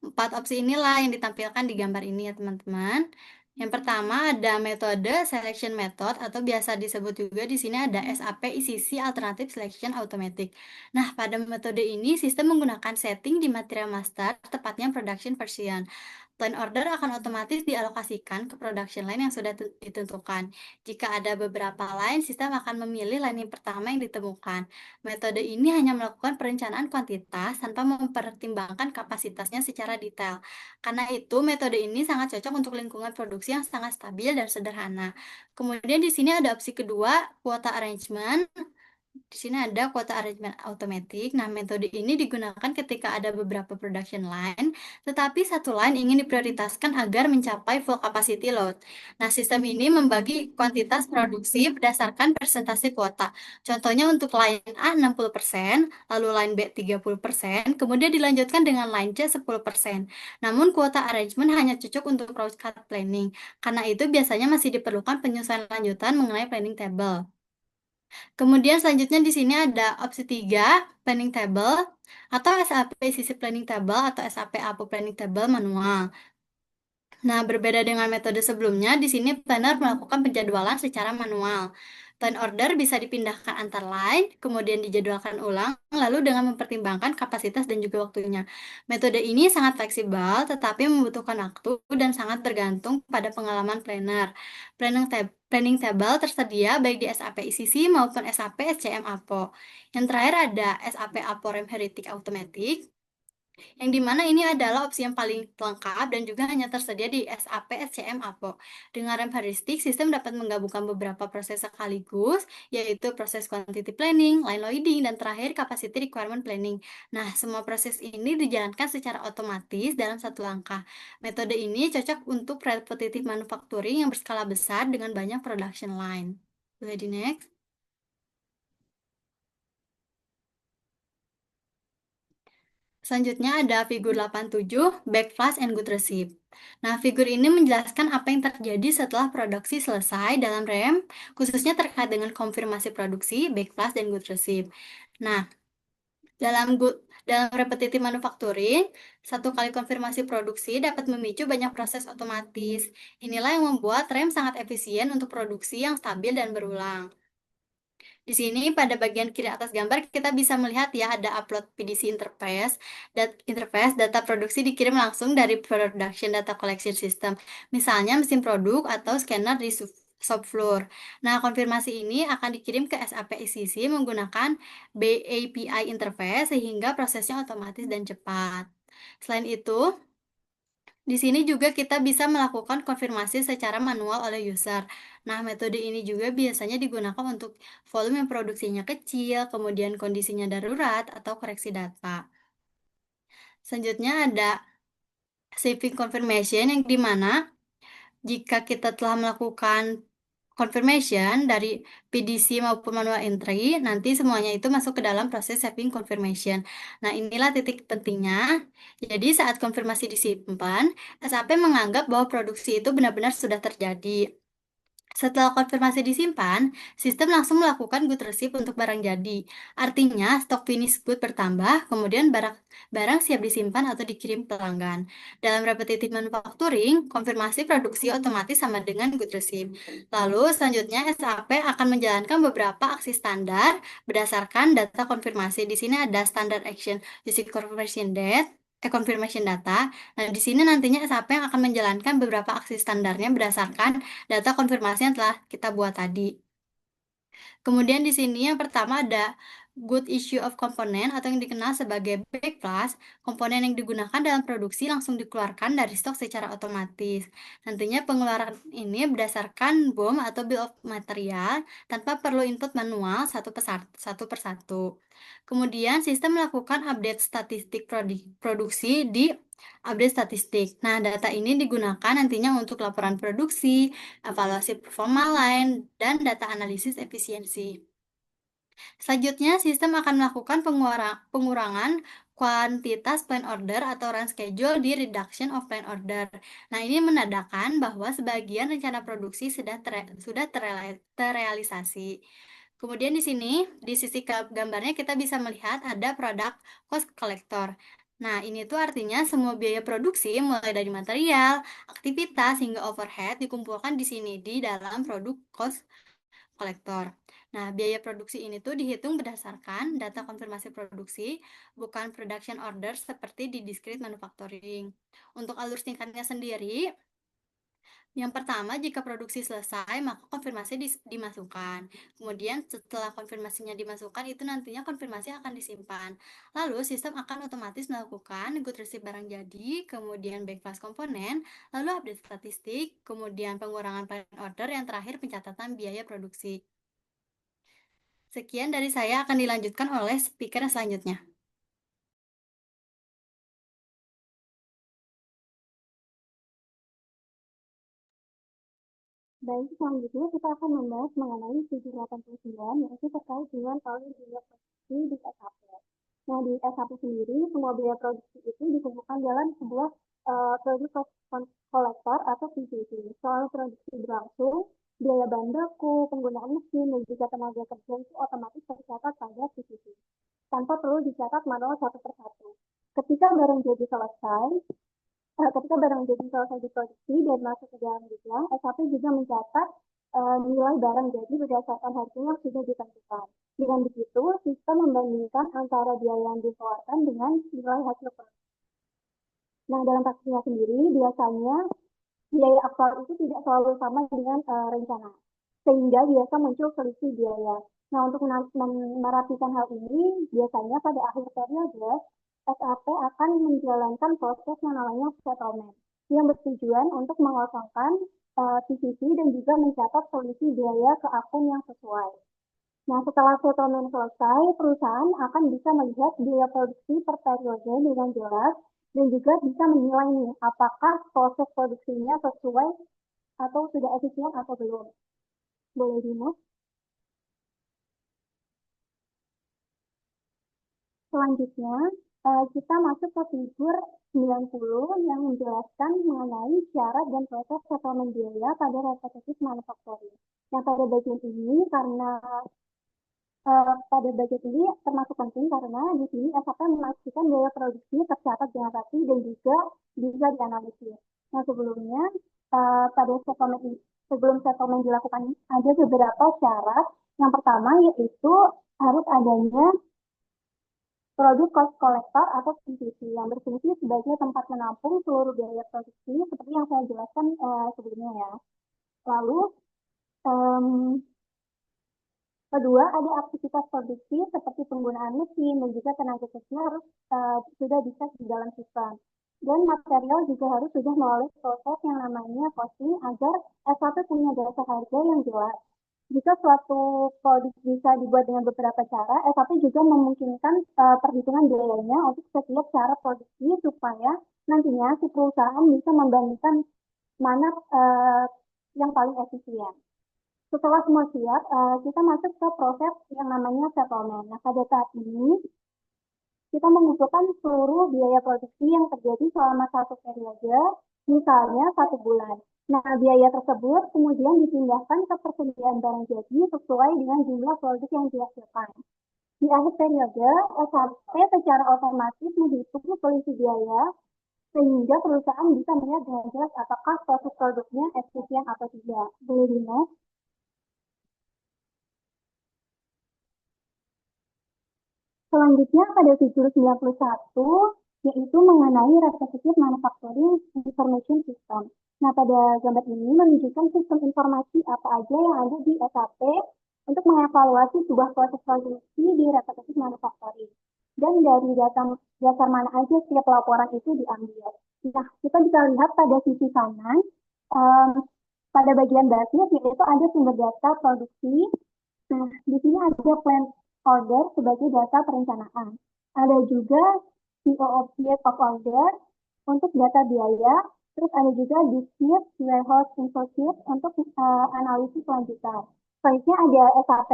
4 opsi inilah yang ditampilkan di gambar ini ya teman-teman. Yang pertama ada metode selection method atau biasa disebut juga di sini ada SAP ICC Alternative Selection Automatic. Nah, pada metode ini sistem menggunakan setting di material master, tepatnya production version. Plan order akan otomatis dialokasikan ke production line yang sudah ditentukan. Jika ada beberapa line, sistem akan memilih line yang pertama yang ditemukan. Metode ini hanya melakukan perencanaan kuantitas tanpa mempertimbangkan kapasitasnya secara detail. Karena itu, metode ini sangat cocok untuk lingkungan produksi yang sangat stabil dan sederhana. Kemudian di sini ada opsi kedua, quota arrangement. Di sini ada quota arrangement automatic. Nah, metode ini digunakan ketika ada beberapa production line, tetapi satu line ingin diprioritaskan agar mencapai full capacity load. Nah, sistem ini membagi kuantitas produksi berdasarkan persentase kuota. Contohnya untuk line A 60%, lalu line B 30%, kemudian dilanjutkan dengan line C 10%. Namun, kuota arrangement hanya cocok untuk route planning. Karena itu, biasanya masih diperlukan penyesuaian lanjutan mengenai planning table. Kemudian selanjutnya di sini ada opsi 3, planning table atau SAP sisi planning table atau SAP APO planning table manual. Nah, berbeda dengan metode sebelumnya, di sini planner melakukan penjadwalan secara manual. Plan order bisa dipindahkan antar line, kemudian dijadwalkan ulang, lalu dengan mempertimbangkan kapasitas dan juga waktunya. Metode ini sangat fleksibel, tetapi membutuhkan waktu dan sangat bergantung pada pengalaman planner. Planning table tersedia baik di SAP ICC maupun SAP SCM APO. Yang terakhir ada SAP APO Rem Heuristic Automatic, yang dimana ini adalah opsi yang paling lengkap dan juga hanya tersedia di SAP SCM APO. Dengan rem heuristic, sistem dapat menggabungkan beberapa proses sekaligus, yaitu proses quantity planning, line loading, dan terakhir capacity requirement planning. Nah, semua proses ini dijalankan secara otomatis dalam satu langkah. Metode ini cocok untuk repetitive manufacturing yang berskala besar dengan banyak production line. Boleh di next? Selanjutnya ada figur 87, backflash and good receipt. Nah, figur ini menjelaskan apa yang terjadi setelah produksi selesai dalam RAM, khususnya terkait dengan konfirmasi produksi, backflash, dan good receipt. Nah, dalam repetitive manufacturing, satu kali konfirmasi produksi dapat memicu banyak proses otomatis. Inilah yang membuat RAM sangat efisien untuk produksi yang stabil dan berulang. Di sini pada bagian kiri atas gambar kita bisa melihat ya ada upload PDC interface. Data produksi dikirim langsung dari production data collection system. Misalnya mesin produk atau scanner di shop floor. Nah, konfirmasi ini akan dikirim ke SAP ICC menggunakan BAPI interface sehingga prosesnya otomatis dan cepat. Selain itu, di sini juga kita bisa melakukan konfirmasi secara manual oleh user. Nah, metode ini juga biasanya digunakan untuk volume yang produksinya kecil, kemudian kondisinya darurat, atau koreksi data. Selanjutnya ada saving confirmation yang dimana jika kita telah melakukan confirmation dari PDC maupun manual entry, nanti semuanya itu masuk ke dalam proses saving confirmation. Nah, inilah titik pentingnya. Jadi, saat konfirmasi disimpan, SAP menganggap bahwa produksi itu benar-benar sudah terjadi. Setelah konfirmasi disimpan, sistem langsung melakukan good receipt untuk barang jadi. Artinya, stok finish good bertambah, kemudian barang siap disimpan atau dikirim pelanggan. Dalam repetitive manufacturing, konfirmasi produksi otomatis sama dengan good receipt. Lalu, selanjutnya SAP akan menjalankan beberapa aksi standar berdasarkan data konfirmasi. Di sini ada standard action using confirmation data. Nah, di sini nantinya SAP yang akan menjalankan beberapa aksi standarnya berdasarkan data konfirmasi yang telah kita buat tadi. Kemudian di sini yang pertama ada good issue of component atau yang dikenal sebagai backflash. Komponen yang digunakan dalam produksi langsung dikeluarkan dari stok secara otomatis. Nantinya pengeluaran ini berdasarkan BOM atau bill of material tanpa perlu input manual satu persatu. Kemudian sistem melakukan update statistik produksi di update statistik. Nah, data ini digunakan nantinya untuk laporan produksi, evaluasi performa line, dan data analisis efisiensi. Selanjutnya, sistem akan melakukan pengurangan kuantitas plan order atau run schedule di reduction of plan order. Nah, ini menandakan bahwa sebagian rencana produksi sudah terrealisasi. Kemudian di sini, di sisi gambarnya kita bisa melihat ada product cost collector. Nah, ini tuh artinya semua biaya produksi mulai dari material, aktivitas, hingga overhead dikumpulkan di sini di dalam produk cost collector. Nah, biaya produksi ini tuh dihitung berdasarkan data konfirmasi produksi, bukan production order seperti di discrete manufacturing. Untuk alur singkatnya sendiri, yang pertama, jika produksi selesai, maka konfirmasi dimasukkan. Kemudian setelah konfirmasinya dimasukkan, itu nantinya konfirmasi akan disimpan. Lalu sistem akan otomatis melakukan good receipt barang jadi, kemudian backflash komponen, lalu update statistik, kemudian pengurangan plan order, yang terakhir pencatatan biaya produksi. Sekian dari saya, akan dilanjutkan oleh speaker selanjutnya. Baik, selanjutnya kita akan membahas mengenai figur 89, yaitu terkait dengan alur biaya produksi di SAP. Nah, di SAP sendiri, semua biaya produksi itu dikumpulkan dalam sebuah produk cost collector atau PCC. Soal produksi berlangsung, biaya bahan baku, penggunaan mesin, dan juga tenaga kerja itu otomatis tercatat pada PCC, tanpa perlu dicatat manual satu persatu. Ketika barang jadi selesai, ketika barang jadi selesai diproduksi dan masuk ke dalam gudang, SAP juga mencatat nilai barang jadi berdasarkan harganya yang sudah ditentukan. Dengan begitu, sistem membandingkan antara biaya yang dikeluarkan dengan nilai hasil produksi. Nah, dalam praktiknya sendiri, biasanya biaya aktual itu tidak selalu sama dengan rencana, sehingga biasa muncul selisih biaya. Nah, untuk merapikan hal ini, biasanya pada akhir periode, SAP akan menjalankan proses yang namanya settlement, yang bertujuan untuk mengosongkan TCC dan juga mencatat selisih biaya ke akun yang sesuai. Nah, setelah settlement selesai, perusahaan akan bisa melihat biaya produksi per periode dengan jelas dan juga bisa menilai nih, apakah proses produksinya sesuai atau sudah efisien atau belum. Boleh dimulai? Selanjutnya, kita masuk ke figur 90 yang menjelaskan mengenai syarat dan proses settlement biaya pada repetitive manufacturing. Nah, pada bagian ini pada bagian ini termasuk penting karena di sini SAP memastikan biaya produksi tercatat dengan rapi dan juga bisa dianalisis. Nah, sebelumnya sebelum settlement dilakukan ada beberapa syarat. Yang pertama yaitu harus adanya produk cost collector atau PCC yang berfungsi sebagai tempat menampung seluruh biaya produksi seperti yang saya jelaskan sebelumnya ya. Lalu kedua, ada aktivitas produksi seperti penggunaan mesin dan juga tenaga kerja harus sudah bisa di dalam sistem. Dan material juga harus sudah melalui proses yang namanya costing agar SAP punya dasar harga yang jelas. Jika suatu produk bisa dibuat dengan beberapa cara, SAP juga memungkinkan perhitungan biayanya untuk setiap cara produksi supaya nantinya si perusahaan bisa membandingkan mana yang paling efisien. Setelah semua siap, kita masuk ke proses yang namanya settlement. Nah, pada saat ini, kita mengumpulkan seluruh biaya produksi yang terjadi selama satu periode, misalnya 1 bulan. Nah, biaya tersebut kemudian dipindahkan ke persediaan barang jadi sesuai dengan jumlah produk yang dihasilkan. Di akhir periode, SAP secara otomatis menghitung selisih biaya sehingga perusahaan bisa melihat dengan jelas apakah proses produknya efisien atau tidak. Boleh dilihat? Selanjutnya pada figur 91 yaitu mengenai repetitive manufacturing information system. Nah, pada gambar ini menunjukkan sistem informasi apa aja yang ada di SAP untuk mengevaluasi sebuah proses produksi di repetitive manufacturing. Dan dari dasar mana aja setiap laporan itu diambil. Nah, kita bisa lihat pada sisi kanan, pada bagian basis yaitu ada sumber data produksi. Nah, di sini ada plan order sebagai data perencanaan. Ada juga PO object of order untuk data biaya. Terus ada juga dispute, warehouse info sheet untuk analisis lanjutan. Selanjutnya ada SAP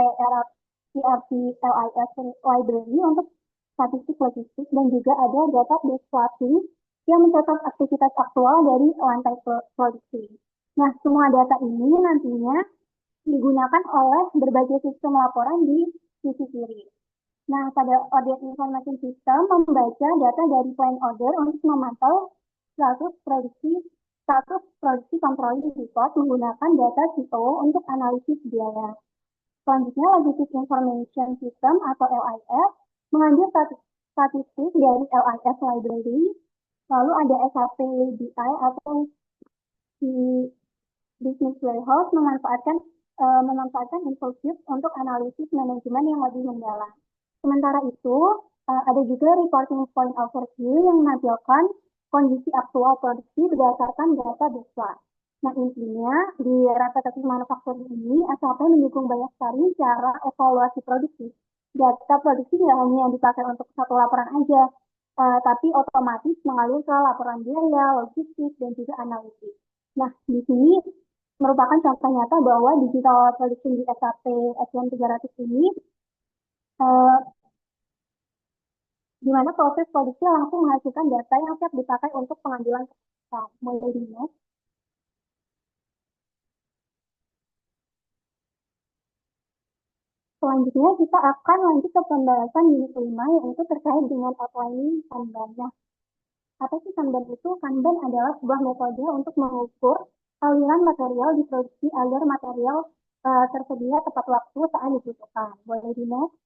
ERP LIS library untuk statistik logistik dan juga ada database plotting yang mencatat aktivitas aktual dari lantai produksi. Nah, semua data ini nantinya digunakan oleh berbagai sistem laporan di sisi kiri. Nah, pada Order Information System membaca data dari plan order untuk memantau status produksi controlling report menggunakan data CO untuk analisis biaya. Selanjutnya, Logistics Information System atau LIS mengambil statistik dari LIS library. Lalu ada SAP BI atau di Business Warehouse memanfaatkan info sheet untuk analisis manajemen yang lebih mendalam. Sementara itu, ada juga reporting point overview yang menampilkan kondisi aktual produksi berdasarkan data baseline. Nah, intinya di repetitive manufacturing ini, SAP mendukung banyak sekali cara evaluasi produksi. Data produksi tidak hanya yang dipakai untuk satu laporan aja, tapi otomatis mengalir ke laporan biaya, logistik, dan juga analisis. Nah, di sini merupakan contoh nyata bahwa digital production di SAP SCM300 ini di mana proses produksi langsung menghasilkan data yang siap dipakai untuk pengambilan keputusan. Mulai dilihat. Selanjutnya kita akan lanjut ke pembahasan unit 5 yaitu terkait dengan outlining Kanban. Apa sih Kanban itu? Kanban adalah sebuah metode untuk mengukur aliran material diproduksi agar material tersedia tepat waktu saat dibutuhkan. Boleh di next?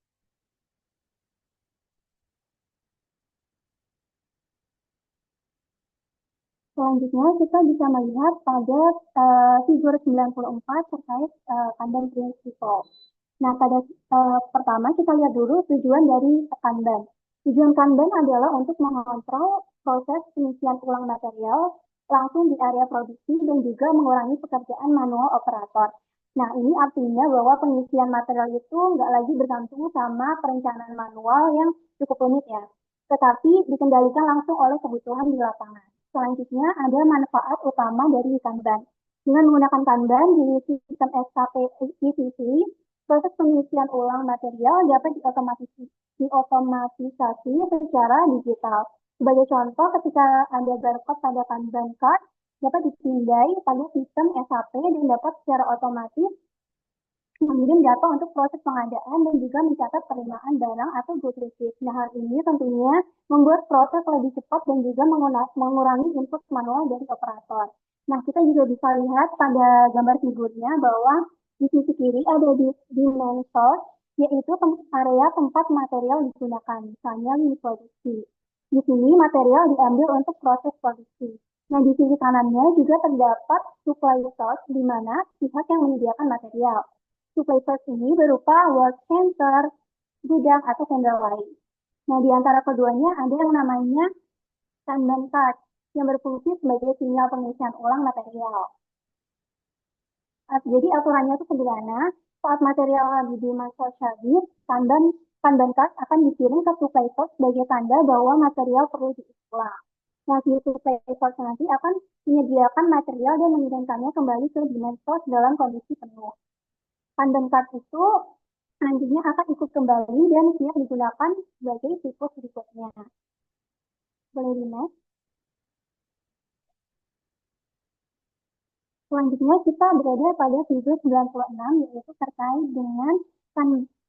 Selanjutnya kita bisa melihat pada figur 94 terkait Kanban Principle. Nah, pada pertama kita lihat dulu tujuan dari Kanban. Tujuan Kanban adalah untuk mengontrol proses pengisian ulang material langsung di area produksi dan juga mengurangi pekerjaan manual operator. Nah, ini artinya bahwa pengisian material itu nggak lagi bergantung sama perencanaan manual yang cukup rumit ya, tetapi dikendalikan langsung oleh kebutuhan di lapangan. Selanjutnya ada manfaat utama dari Kanban. Dengan menggunakan Kanban di sistem SAP ECC, proses pengisian ulang material dapat diotomatisasi secara digital. Sebagai contoh, ketika Anda barcode pada Kanban card, dapat dipindai pada sistem SAP dan dapat secara otomatis mengirim data untuk proses pengadaan dan juga mencatat penerimaan barang atau good receipt. Nah, hal ini tentunya membuat proses lebih cepat dan juga mengurangi input manual dari operator. Nah, kita juga bisa lihat pada gambar figurnya bahwa di sisi kiri ada di demand source, yaitu area tempat material digunakan, misalnya lini produksi. Di sini material diambil untuk proses produksi. Nah, di sisi kanannya juga terdapat supply source, di mana pihak yang menyediakan material. Supply source ini berupa work center, gudang, atau vendor lain. Nah, di antara keduanya ada yang namanya Kanban card yang berfungsi sebagai sinyal pengisian ulang material. Jadi aturannya itu sederhana, saat material lagi di masa habis, Kanban card akan dikirim ke supply source sebagai tanda bahwa material perlu diisi ulang. Nah, si supply source nanti akan menyediakan material dan mengirimkannya kembali ke demand source dalam kondisi penuh. Kanban card itu nantinya akan ikut kembali dan siap digunakan sebagai siklus berikutnya. Boleh di next? Selanjutnya kita berada pada figur 96, yaitu terkait dengan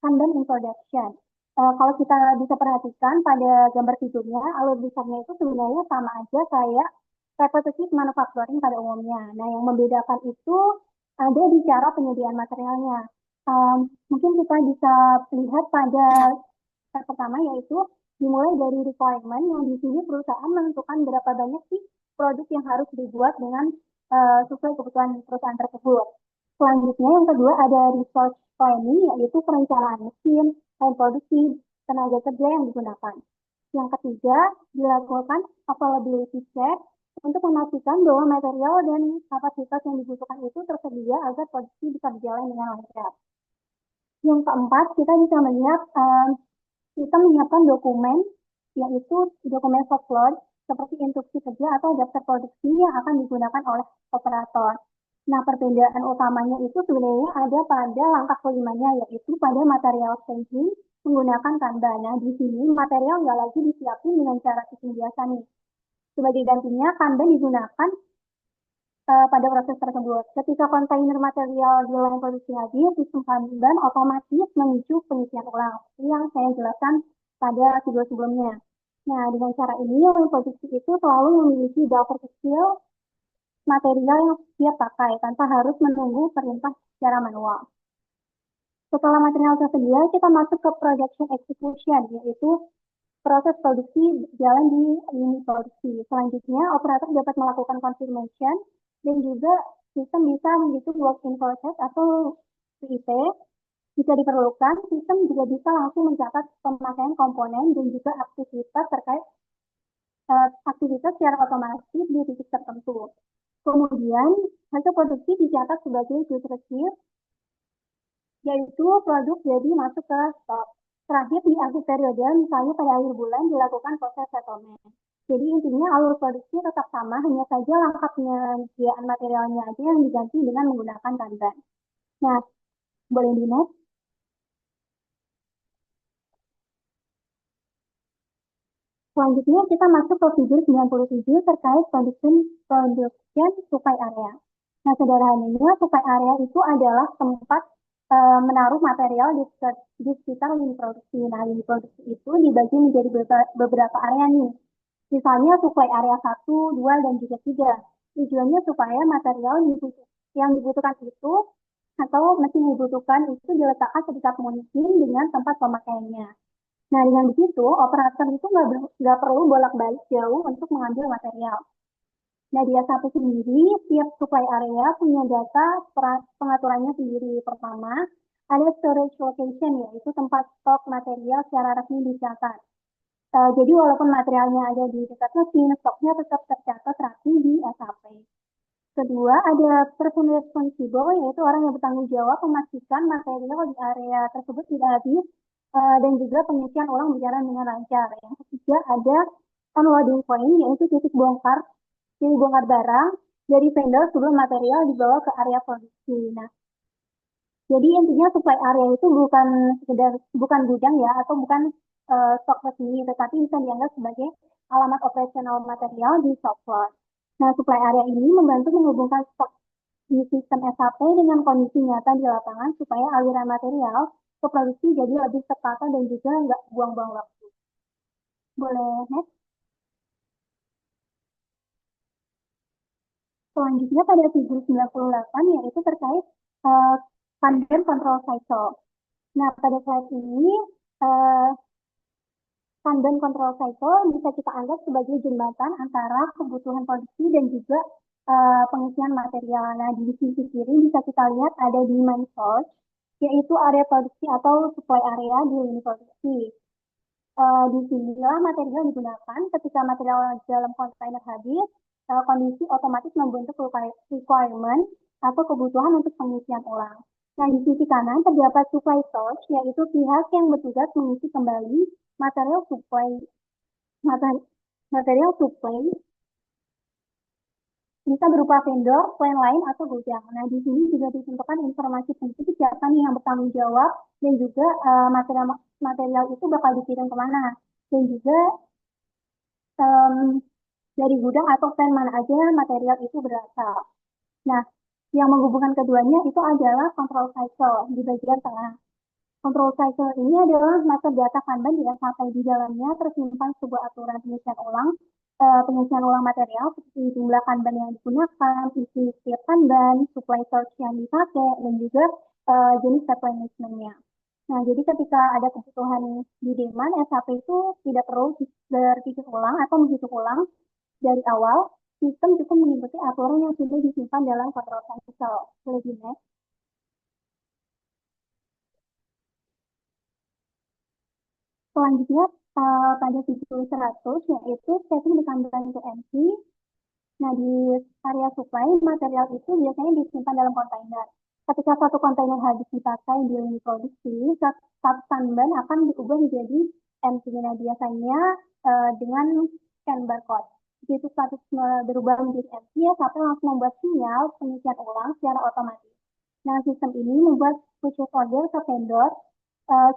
Kanban introduction. Kalau kita bisa perhatikan pada gambar figurnya, alur besarnya itu sebenarnya sama aja kayak repetitive manufacturing pada umumnya. Nah, yang membedakan itu ada di cara penyediaan materialnya. Mungkin kita bisa lihat pada step pertama, yaitu dimulai dari requirement, yang di sini perusahaan menentukan berapa banyak sih produk yang harus dibuat dengan sesuai kebutuhan perusahaan tersebut. Selanjutnya yang kedua ada resource planning, yaitu perencanaan mesin, dan produksi, tenaga kerja yang digunakan. Yang ketiga dilakukan availability check untuk memastikan bahwa material dan kapasitas yang dibutuhkan itu tersedia agar produksi bisa berjalan dengan lancar. Yang keempat, kita bisa melihat kita menyiapkan dokumen, yaitu dokumen soft load, seperti instruksi kerja atau daftar produksi yang akan digunakan oleh operator. Nah, perbedaan utamanya itu sebenarnya ada pada langkah kelimanya, yaitu pada material staging menggunakan Kanban. Nah, di sini material nggak lagi disiapin dengan cara sistem biasa nih. Sebagai gantinya, Kanban digunakan pada proses tersebut. Ketika kontainer material di line produksi habis, sistem Kanban otomatis memicu pengisian ulang, yang saya jelaskan pada video sebelumnya. Nah, dengan cara ini, line produksi itu selalu memiliki buffer kecil material yang siap pakai tanpa harus menunggu perintah secara manual. Setelah material tersedia, kita masuk ke production execution, yaitu proses produksi jalan di unit produksi. Selanjutnya, operator dapat melakukan confirmation dan juga sistem bisa menghitung work in process atau WIP. Jika diperlukan, sistem juga bisa langsung mencatat pemakaian komponen dan juga aktivitas terkait aktivitas secara otomatis di titik tertentu. Kemudian, hasil produksi dicatat sebagai good receipt, yaitu produk jadi masuk ke stok. Terakhir, di akhir periode, misalnya pada akhir bulan, dilakukan proses settlement. Jadi intinya alur produksi tetap sama, hanya saja langkah penyediaan materialnya aja yang diganti dengan menggunakan Kanban. Nah, boleh di next. Selanjutnya kita masuk ke figur 97 terkait production supply area. Nah, sederhananya supply area itu adalah tempat menaruh material di sekitar lini produksi. Nah, lini produksi itu dibagi menjadi beberapa area nih. Misalnya supply area 1, 2, dan juga 3. Tujuannya supaya material yang dibutuhkan itu atau mesin yang dibutuhkan itu diletakkan sedekat mungkin dengan tempat pemakaiannya. Nah, dengan begitu, operator itu nggak perlu bolak-balik jauh untuk mengambil material. Nah, di S1 sendiri, tiap supply area punya data pengaturannya sendiri. Pertama, ada storage location, yaitu tempat stok material secara resmi dicatat. Jadi walaupun materialnya ada di dekat mesin, stoknya tetap tercatat rapi di SAP. Kedua, ada person responsible, yaitu orang yang bertanggung jawab memastikan material di area tersebut tidak habis dan juga pengisian ulang berjalan dengan lancar. Yang ketiga, ada unloading point, yaitu titik bongkar barang dari vendor sebelum material dibawa ke area produksi. Nah, jadi intinya supply area itu bukan gudang ya, atau bukan stok resmi, tetapi bisa dianggap sebagai alamat operasional material di shop floor. Nah, supply area ini membantu menghubungkan stok di sistem SAP dengan kondisi nyata di lapangan supaya aliran material ke produksi jadi lebih tertata dan juga nggak buang-buang waktu. Boleh next? Selanjutnya pada figur 98 yaitu terkait uh, Kanban Control Cycle. Nah, pada slide ini uh, Kanban Control Cycle bisa kita anggap sebagai jembatan antara kebutuhan produksi dan juga pengisian material. Nah, di sisi kiri bisa kita lihat ada demand source, yaitu area produksi atau supply area di lini produksi. Di sinilah material digunakan ketika material dalam kontainer habis, kondisi otomatis membentuk requirement atau kebutuhan untuk pengisian ulang. Nah, di sisi kanan terdapat supply source, yaitu pihak yang bertugas mengisi kembali material supply material supply bisa berupa vendor, klien lain, atau gudang. Nah, di sini juga ditentukan informasi penting siapa nih yang bertanggung jawab dan juga material itu bakal dikirim kemana. Dan juga dari gudang atau klien mana aja material itu berasal. Nah, yang menghubungkan keduanya itu adalah control cycle di bagian tengah. Control cycle ini adalah master data Kanban yang sampai di dalamnya tersimpan sebuah aturan pengisian ulang material seperti jumlah Kanban yang digunakan, isi setiap Kanban, supply source yang dipakai, dan juga jenis replenishment-nya. Nah, jadi ketika ada kebutuhan di demand, SAP itu tidak perlu berpikir ulang atau menghitung ulang dari awal, sistem cukup mengikuti aturan yang sudah disimpan dalam control cycle. Boleh next? Selanjutnya pada figur 100 yaitu setting di Kanban to MC. Nah, di area supply, material itu biasanya disimpan dalam kontainer. Ketika satu kontainer habis dipakai di lini produksi, satu Kanban akan diubah menjadi MC. Nah, biasanya dengan scan barcode. Begitu status berubah menjadi MC, SAP langsung membuat sinyal pengisian ulang secara otomatis. Nah, sistem ini membuat purchase order ke vendor,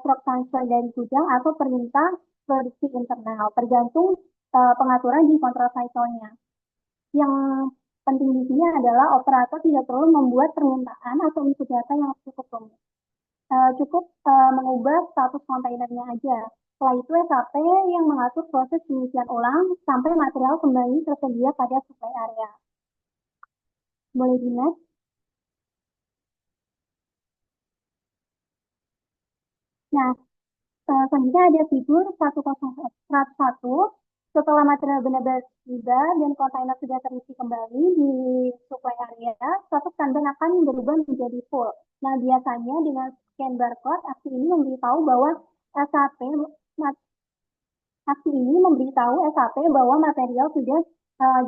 stroke transfer dari gudang atau perintah produksi internal, tergantung pengaturan di control cycle-nya. Yang penting di sini adalah operator tidak perlu membuat permintaan atau input data yang cukup rumit. Cukup mengubah status kontainernya aja. Setelah itu SAP yang mengatur proses pengisian ulang sampai material kembali tersedia pada supply area. Boleh di next? Nah, selanjutnya ada figur 101. Setelah material benar-benar tiba dan kontainer sudah terisi kembali di supply area, status Kanban akan berubah menjadi full. Nah, biasanya dengan scan barcode, aksi ini memberitahu SAP bahwa material sudah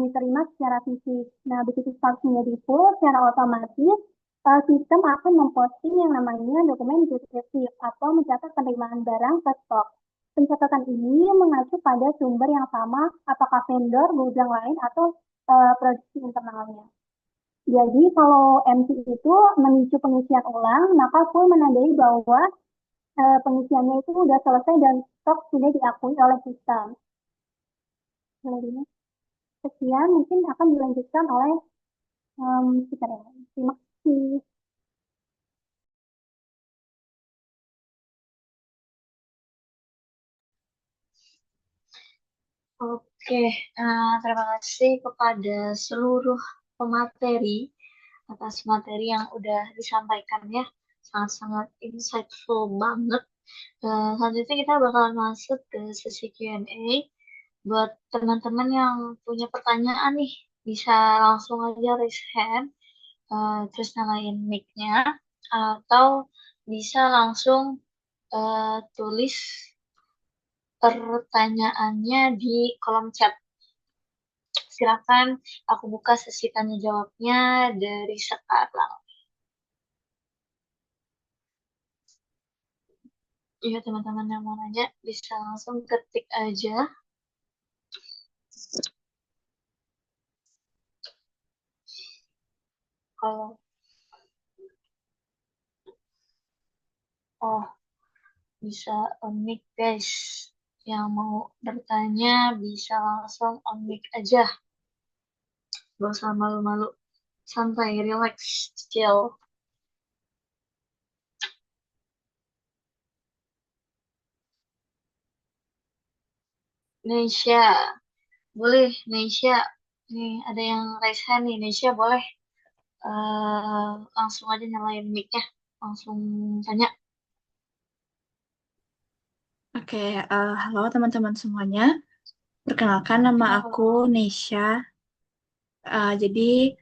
diterima secara fisik. Nah, begitu status menjadi full, secara otomatis sistem akan memposting yang namanya dokumen good receipt atau mencatat penerimaan barang ke stok. Pencatatan ini mengacu pada sumber yang sama, apakah vendor, gudang lain, atau produksi internalnya. Jadi kalau MC itu memicu pengisian ulang, maka full menandai bahwa pengisiannya itu sudah selesai dan stok sudah diakui oleh sistem. Sekian mungkin akan dilanjutkan oleh speaker yang lain. Terima kasih. Oke, terima kasih kepada seluruh pemateri atas materi yang udah disampaikan ya. Sangat-sangat insightful banget. Selanjutnya kita bakalan masuk ke sesi Q&A. Buat teman-teman yang punya pertanyaan nih, bisa langsung aja raise hand, terus nyalain mic-nya, atau bisa langsung tulis pertanyaannya di kolom chat. Silakan aku buka sesi tanya jawabnya dari sekarang. Iya, teman-teman yang mau nanya bisa langsung ketik aja. Kalau oh bisa on mic guys. Yang mau bertanya bisa langsung on mic aja. Gak usah malu-malu. Santai, relax, chill. Nesya, boleh Nesya. Nih ada yang raise hand nih. Nesya boleh langsung aja nyalain mic-nya. Langsung tanya. Oke, halo teman-teman semuanya. Perkenalkan nama aku Nesya. Jadi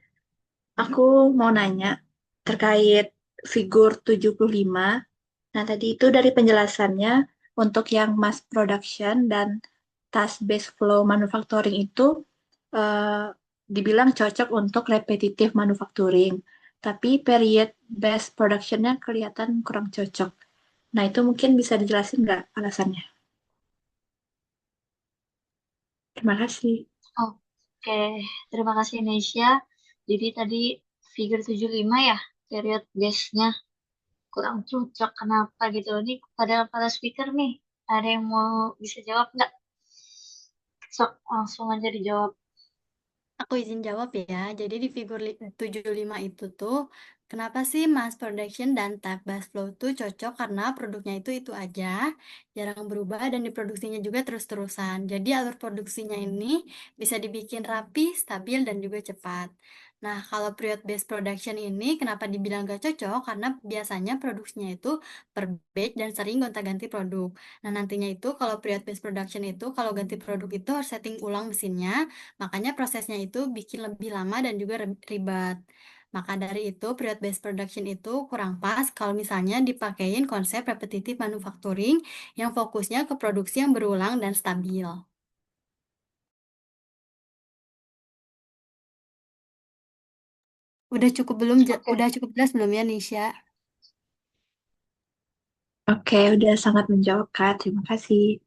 aku mau nanya terkait figur 75. Nah, tadi itu dari penjelasannya untuk yang mass production dan task based flow manufacturing itu eh, dibilang cocok untuk repetitive manufacturing. Tapi period based production-nya kelihatan kurang cocok. Nah, itu mungkin bisa dijelasin nggak alasannya? Terima kasih. Oke, terima kasih Nesya. Jadi tadi figure 75 ya, period base-nya kurang cocok. Kenapa gitu? Ini pada para speaker nih, ada yang mau bisa jawab nggak? Sok, langsung aja dijawab. Aku izin jawab ya. Jadi di figur 75 itu tuh, kenapa sih mass production dan type based flow tuh cocok karena produknya itu aja, jarang berubah dan diproduksinya juga terus-terusan. Jadi alur produksinya ini bisa dibikin rapi, stabil, dan juga cepat. Nah, kalau period based production ini kenapa dibilang gak cocok? Karena biasanya produksinya itu per batch dan sering gonta-ganti produk. Nah, nantinya itu kalau period based production itu kalau ganti produk itu harus setting ulang mesinnya. Makanya prosesnya itu bikin lebih lama dan juga ribet. Maka dari itu, period based production itu kurang pas kalau misalnya dipakein konsep repetitive manufacturing yang fokusnya ke produksi yang berulang dan stabil. Udah cukup belum? Oke, Udah cukup jelas belum ya, Nisha? Oke, udah sangat menjawab, Kak. Terima kasih.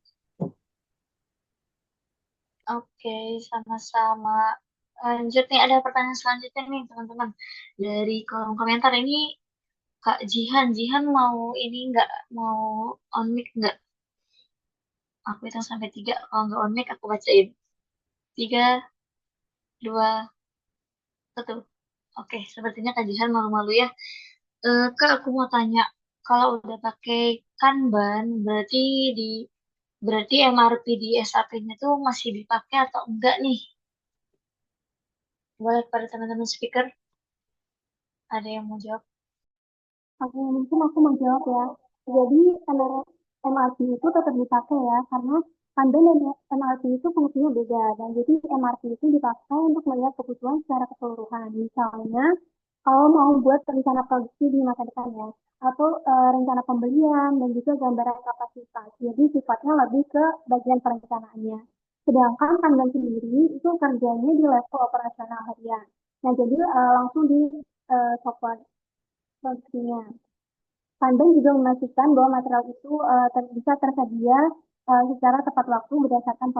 oke, sama-sama. Lanjut nih, ada pertanyaan selanjutnya nih teman-teman. Dari kolom komentar ini, Kak Jihan, Jihan mau ini nggak, mau on mic nggak? Aku hitung sampai 3, kalau nggak on mic aku bacain. 3, 2, 1. Oke, sepertinya Kak Jihan malu-malu ya. Kak, aku mau tanya, kalau udah pakai Kanban, di berarti MRP di SAP-nya tuh masih dipakai atau enggak nih? Boleh pada teman-teman speaker, ada yang mau jawab? Oke, mungkin aku mau jawab ya. Jadi MRT itu tetap dipakai ya, karena Kanban dan MRT itu fungsinya beda. Dan jadi MRT itu dipakai untuk melihat kebutuhan secara keseluruhan. Misalnya, kalau mau buat rencana produksi di masa depan ya, atau rencana pembelian dan juga gambaran kapasitas. Jadi sifatnya lebih ke bagian perencanaannya. Sedangkan Kanban sendiri itu kerjanya di level operasional harian. Nah, jadi langsung di software produksinya. Pandai juga memastikan bahwa material itu bisa tersedia secara tepat waktu berdasarkan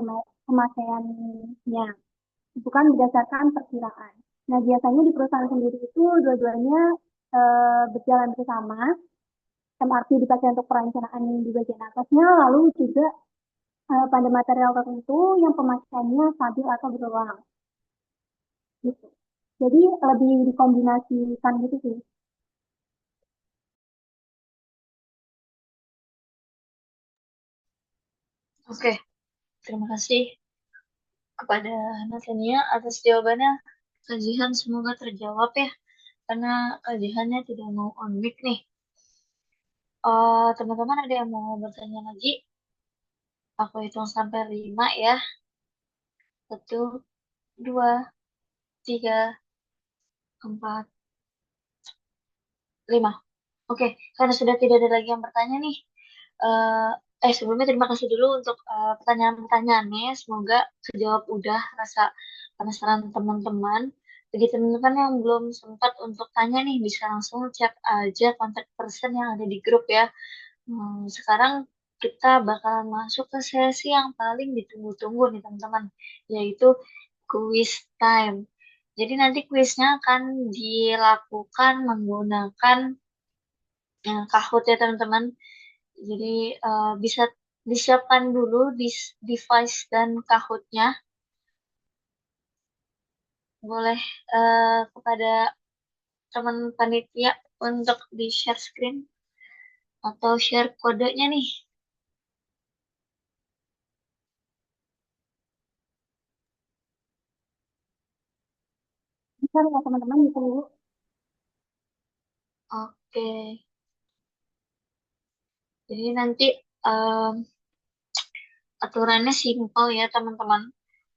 pemakaiannya, bukan berdasarkan perkiraan. Nah, biasanya di perusahaan sendiri itu dua-duanya berjalan bersama. MRP dipakai untuk perencanaan di bagian atasnya, lalu juga pada material tertentu yang pemakaiannya stabil atau berulang. Gitu. Jadi lebih dikombinasikan gitu sih. Oke, terima kasih kepada Natania atas jawabannya. Kajian semoga terjawab ya, karena kajiannya tidak mau on mic nih. Teman-teman ada yang mau bertanya lagi? Aku hitung sampai 5 ya. 1, 2, 3, 4, 5. Oke, karena sudah tidak ada lagi yang bertanya nih. Sebelumnya terima kasih dulu untuk pertanyaan-pertanyaannya. Semoga terjawab udah rasa penasaran teman-teman. Bagi teman-teman yang belum sempat untuk tanya nih, bisa langsung chat aja kontak person yang ada di grup ya. Sekarang kita bakalan masuk ke sesi yang paling ditunggu-tunggu nih teman-teman, yaitu quiz time. Jadi nanti kuisnya akan dilakukan menggunakan Kahoot ya teman-teman. Jadi bisa disiapkan dulu device dan Kahoot-nya. Boleh kepada teman panitia untuk di-share screen atau share kodenya nih. Bisa ya teman-teman, bisa dulu. Oke. Jadi nanti aturannya simpel ya teman-teman.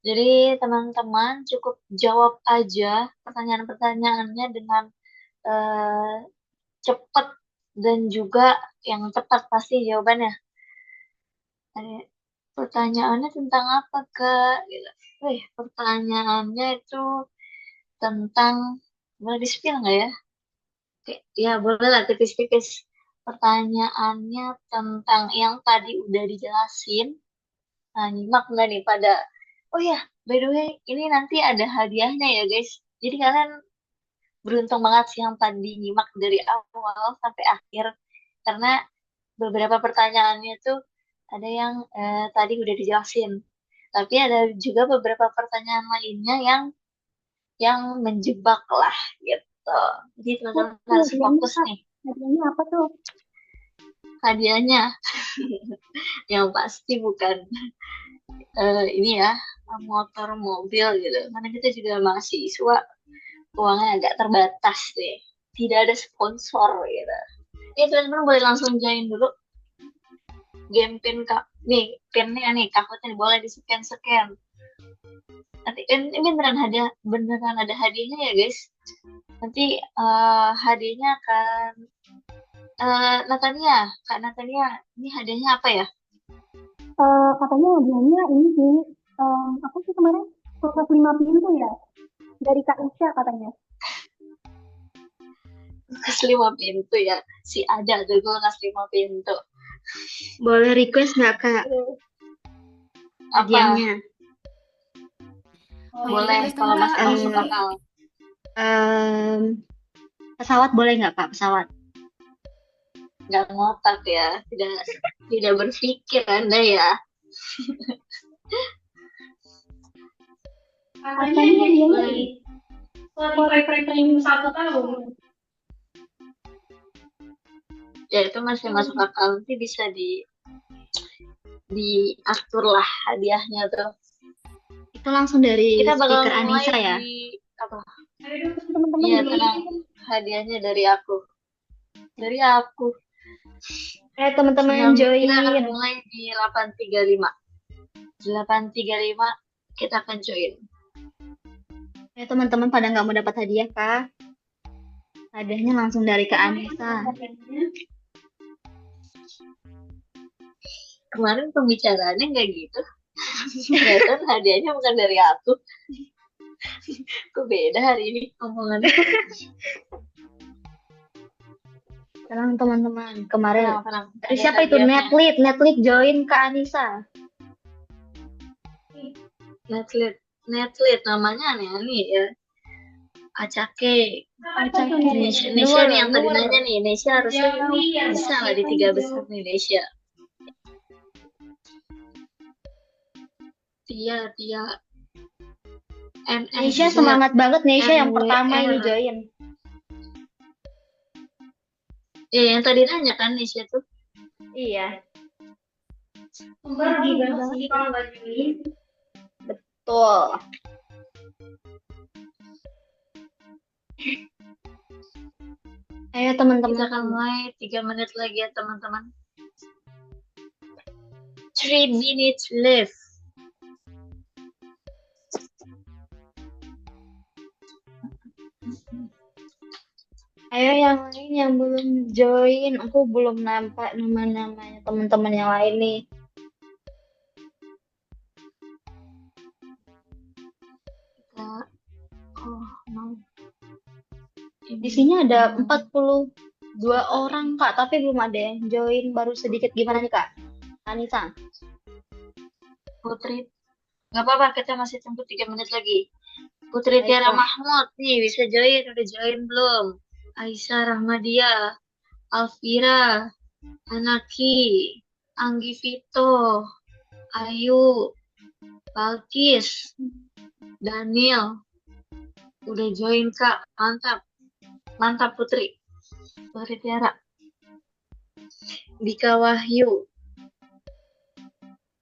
Jadi teman-teman cukup jawab aja pertanyaan-pertanyaannya dengan cepat dan juga yang tepat pasti jawabannya. Pertanyaannya tentang apa, Kak? Gitu. Pertanyaannya itu tentang, boleh di-spill nggak ya? Oke, ya boleh lah tipis-tipis. Pertanyaannya tentang yang tadi udah dijelasin. Nah, nyimak nggak nih pada, oh ya, by the way, ini nanti ada hadiahnya ya guys. Jadi kalian beruntung banget sih yang tadi nyimak dari awal sampai akhir. Karena beberapa pertanyaannya tuh ada yang tadi udah dijelasin. Tapi ada juga beberapa pertanyaan lainnya yang menjebak lah gitu. Jadi teman-teman harus fokus nih. Hadiahnya apa tuh? Hadiahnya yang pasti bukan ini ya, motor mobil gitu. Karena kita juga mahasiswa, uangnya agak terbatas deh. Tidak ada sponsor gitu. Ya teman-teman boleh langsung join dulu game pin kak. Nih pinnya nih, kakaknya boleh di scan. Nanti ini beneran ada hadiahnya ya guys. Nanti hadiahnya akan Kak Natania, ini hadiahnya apa ya? Katanya hadiahnya ini sih, apa sih kemarin? Kulkas 5 pintu ya? Dari Kak Isya katanya. Kulkas 5 pintu ya? Si ada tuh kulkas 5 pintu. Boleh request nggak Kak? Hadiahnya. Boleh, kalau masuk akal. Pesawat boleh nggak Kak? Pesawat? Nggak ngotak ya, tidak berpikir Anda ya. Katanya hadiahnya Spotify Premium 1 tahun. Ya itu masih masuk akal, nanti bisa diatur lah hadiahnya tuh. Itu langsung dari kita bakal speaker Anissa ya? Apa? Teman-teman Iya tenang, hadiahnya dari aku. Teman-teman join. Kita akan mulai di 835. 835 kita akan join. Teman-teman pada nggak mau dapat hadiah Kak? Hadiahnya langsung dari Kak Anissa. Kemarin pembicaraannya nggak gitu. Ternyata hadiahnya bukan dari aku. Kok beda hari ini omongannya? Tenang teman-teman. Kemarin tenang. Siapa itu? Netlit join Kak Anissa. Netlit namanya aneh-aneh ya. Acake. Indonesia nih yang tadi nanya nih. Indonesia harusnya bisa lah di 3 besar nih Indonesia. Tia. Indonesia semangat banget Indonesia yang pertama ini join. Yang tadi nanya kan Indonesia tuh. Iya. Rugi banget sih kalau nggak join. Betul. Ayo Kita teman-teman. akan mulai 3 menit lagi ya teman-teman. 3 minutes left. Ayo yang lain yang belum join, aku belum nampak nama-namanya teman-teman yang lain nih. Kita, oh no. Di sini ada 42 orang Kak, tapi belum ada yang join, baru sedikit. Gimana nih Kak? Anissa. Putri, nggak apa-apa, kita masih tunggu 3 menit lagi. Putri Tiara Baiklah. Mahmud nih, bisa join, udah join belum? Aisyah Rahmadia, Alvira, Anaki, Anggi Vito, Ayu, Balkis, Daniel, udah join Kak, mantap, mantap Putri, Putri Tiara, Dika Wahyu,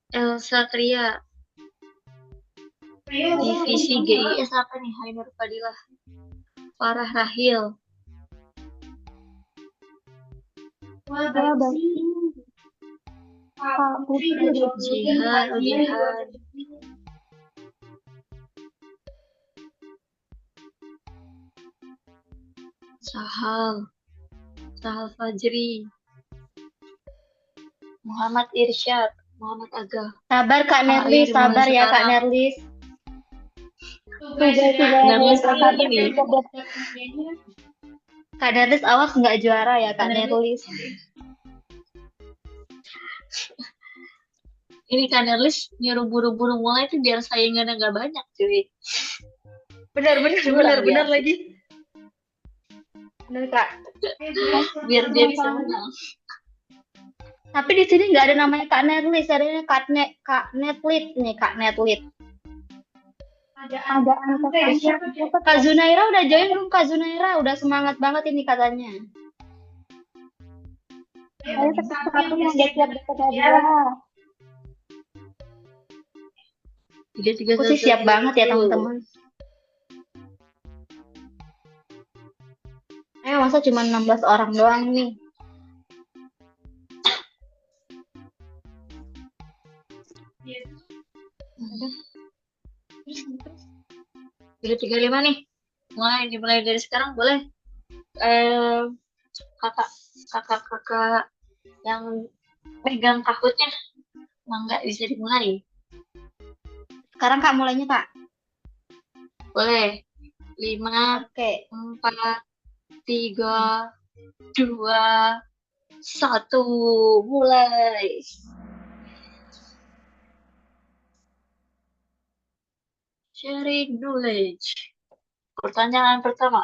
Elsa Kria, divisi GIS apa nih? Hainur Fadilah, Farah Rahil, Ada Basti, Pak Putri, Jihan, Jihan, Sahal Fajri, Muhammad Irsyad, Muhammad Aga. Sabar Kak Ayo Nerlis, dimulai sabar ya Kak sekarang. Nerlis. Nerlis ini Kak Nerlis awas nggak juara ya Kak Nerlis. ini kan Nerlis nyuruh buru-buru mulai tuh biar saingannya nggak banyak cuy. Benar Curang dia. lagi. Benar Kak. Biar dia bisa menang. Tapi di sini nggak ada namanya Kak Nerlis, adanya Kak Netlit nih Kak Netlit. ada Anka Kak Zunaira udah join belum Kak Zunaira? Udah semangat banget ini katanya. saya satu yang udah siap dapat hadiah. Aku sih siap banget ya teman-teman. Ayo masa cuma 16 orang doang nih. Udah 35 nih. Dimulai dari sekarang boleh. Kakak yang pegang kahutnya, nggak bisa dimulai. Sekarang Kak mulainya Kak. Boleh. 5, Oke. 4, 3, 2, 1, mulai. Sharing knowledge. Pertanyaan pertama.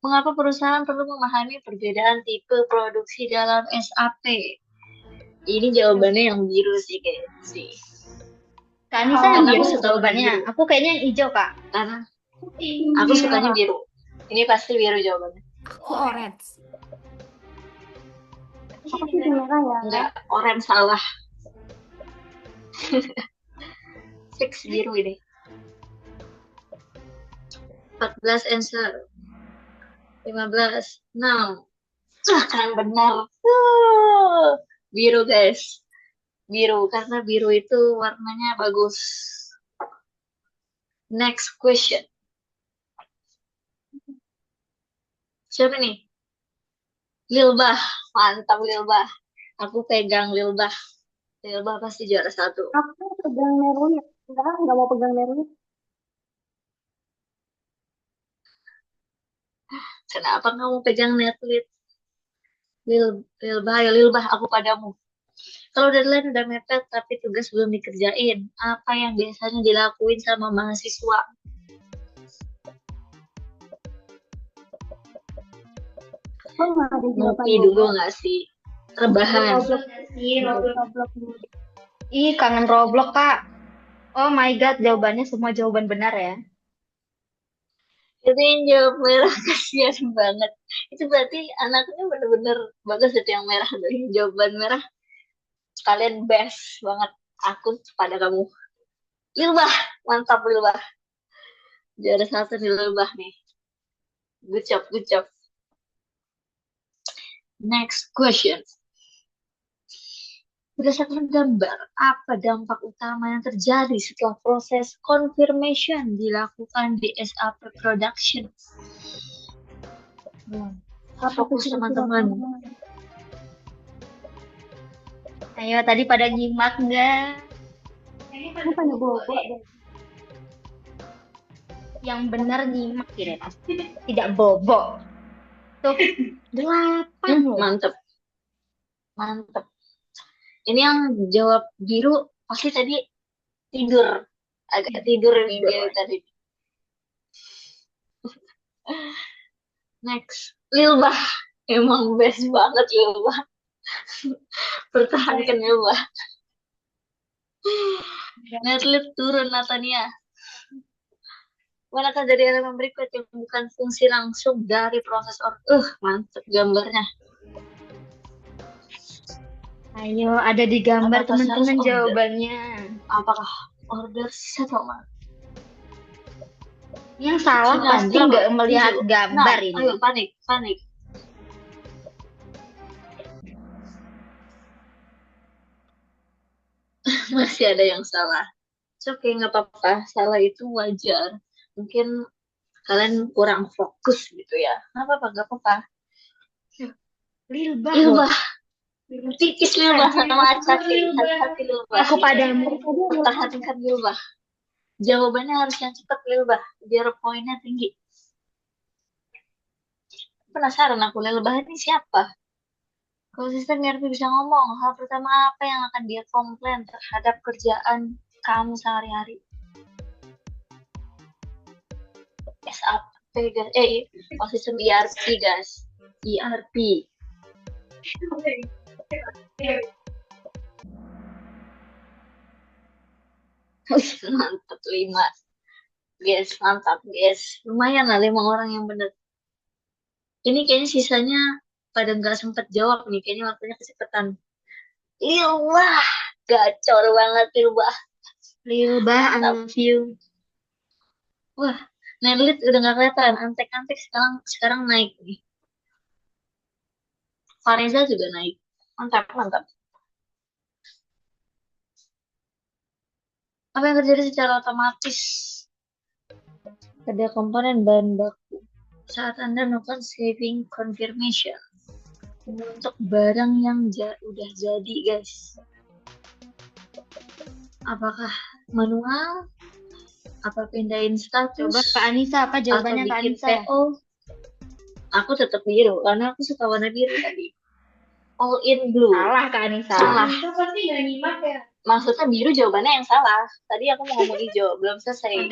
Mengapa perusahaan perlu memahami perbedaan tipe produksi dalam SAP? Ini jawabannya yang biru sih kayaknya sih. Kak Anissa yang Karena biru aku suka jawabannya. biru. Aku kayaknya yang hijau Kak. Karena aku sukanya biru. Ini pasti biru jawabannya. Aku orange. Aku sih merah ya. Enggak, orange salah. Fix biru ini. 14 answer. 15, 6. Kan benar. Biru guys. Biru, karena biru itu warnanya bagus. Next question. Siapa nih? Lilbah. Mantap Lilbah. Aku pegang Lilbah. Lilbah pasti juara 1. Aku pegang merunit. Enggak mau pegang merunit. Kenapa kamu pegang Netflix? Lilbah, ya Lilbah, aku padamu. Kalau deadline udah mepet tapi tugas belum dikerjain, apa yang biasanya dilakuin sama mahasiswa? Oh, nggak ada jawaban. Ngopi dulu nggak sih? Rebahan. Roblox dulu. Ih, kangen Roblox Kak. Oh my god, jawabannya semua jawaban benar ya. Itu yang jawab merah, kasihan banget. Itu berarti anaknya bener-bener bagus itu yang merah. Dari jawaban merah, kalian best banget. Aku pada kamu. Lilbah, mantap Lilbah. Juara satu nih lebah nih. Good job, good job. Next question. Berdasarkan gambar, apa dampak utama yang terjadi setelah proses confirmation dilakukan di SAP production? Fokus teman-teman. Ayo, tadi pada nyimak nggak? Bukannya bobo deh. Yang benar nyimak tidak pasti. Tidak bobo. Tuh, 8 loh. Mantep. Mantep. Ini yang jawab biru pasti tadi tidur. Agak tidur nih dia tadi. Next. Lilbah. Emang best banget Lilbah. Pertahankan Lilbah. Netlit turun Natania. Manakah dari elemen berikut yang bukan fungsi langsung dari proses mantep gambarnya. Ayo, ada di gambar Apakah teman-teman salah? jawabannya. Apakah order settlement? Yang salah Sudah, pasti berapa? nggak melihat 7. gambar Nah, ini. ayo panik. Masih ada yang salah. Oke, nggak apa-apa. Salah itu wajar. Mungkin kalian kurang fokus gitu ya. Nggak apa-apa. Lilbah. Lilbah. Tipis Lilbah sama Acaki. Hati-hati Lilbah. Aku padamu. Pertahankan Lilbah. Jawabannya harus yang cepat Lilbah. Biar poinnya tinggi. Penasaran aku Lilbah ini siapa? Kalau sistem ERP bisa ngomong, hal pertama apa yang akan dia komplain terhadap kerjaan kamu sehari-hari? SAP guys, sistem ERP guys, ERP. Mantap 5. Guys, mantap guys. Lumayan lah 5 orang yang benar. Ini kayaknya sisanya pada nggak sempet jawab nih, kayaknya waktunya kecepatan. Wah, gacor banget Lilbah. Lilbah, I love you. Wah, Netlit udah nggak kelihatan. Antek-antek sekarang naik nih. Fareza juga naik. Mantap. Apa yang terjadi secara otomatis pada komponen bahan baku saat Anda melakukan saving confirmation untuk barang yang udah jadi guys? Apakah manual? Apa pindahin status? Coba Kak Anissa, apa jawabannya Kak atau bikin Anissa? PO? Aku tetap biru karena aku suka warna biru tadi. All in blue. Salah Kak Anissa. Salah. Itu pasti nggak nyimak ya. Maksudnya biru jawabannya yang salah. Tadi aku mau ngomong hijau, belum selesai.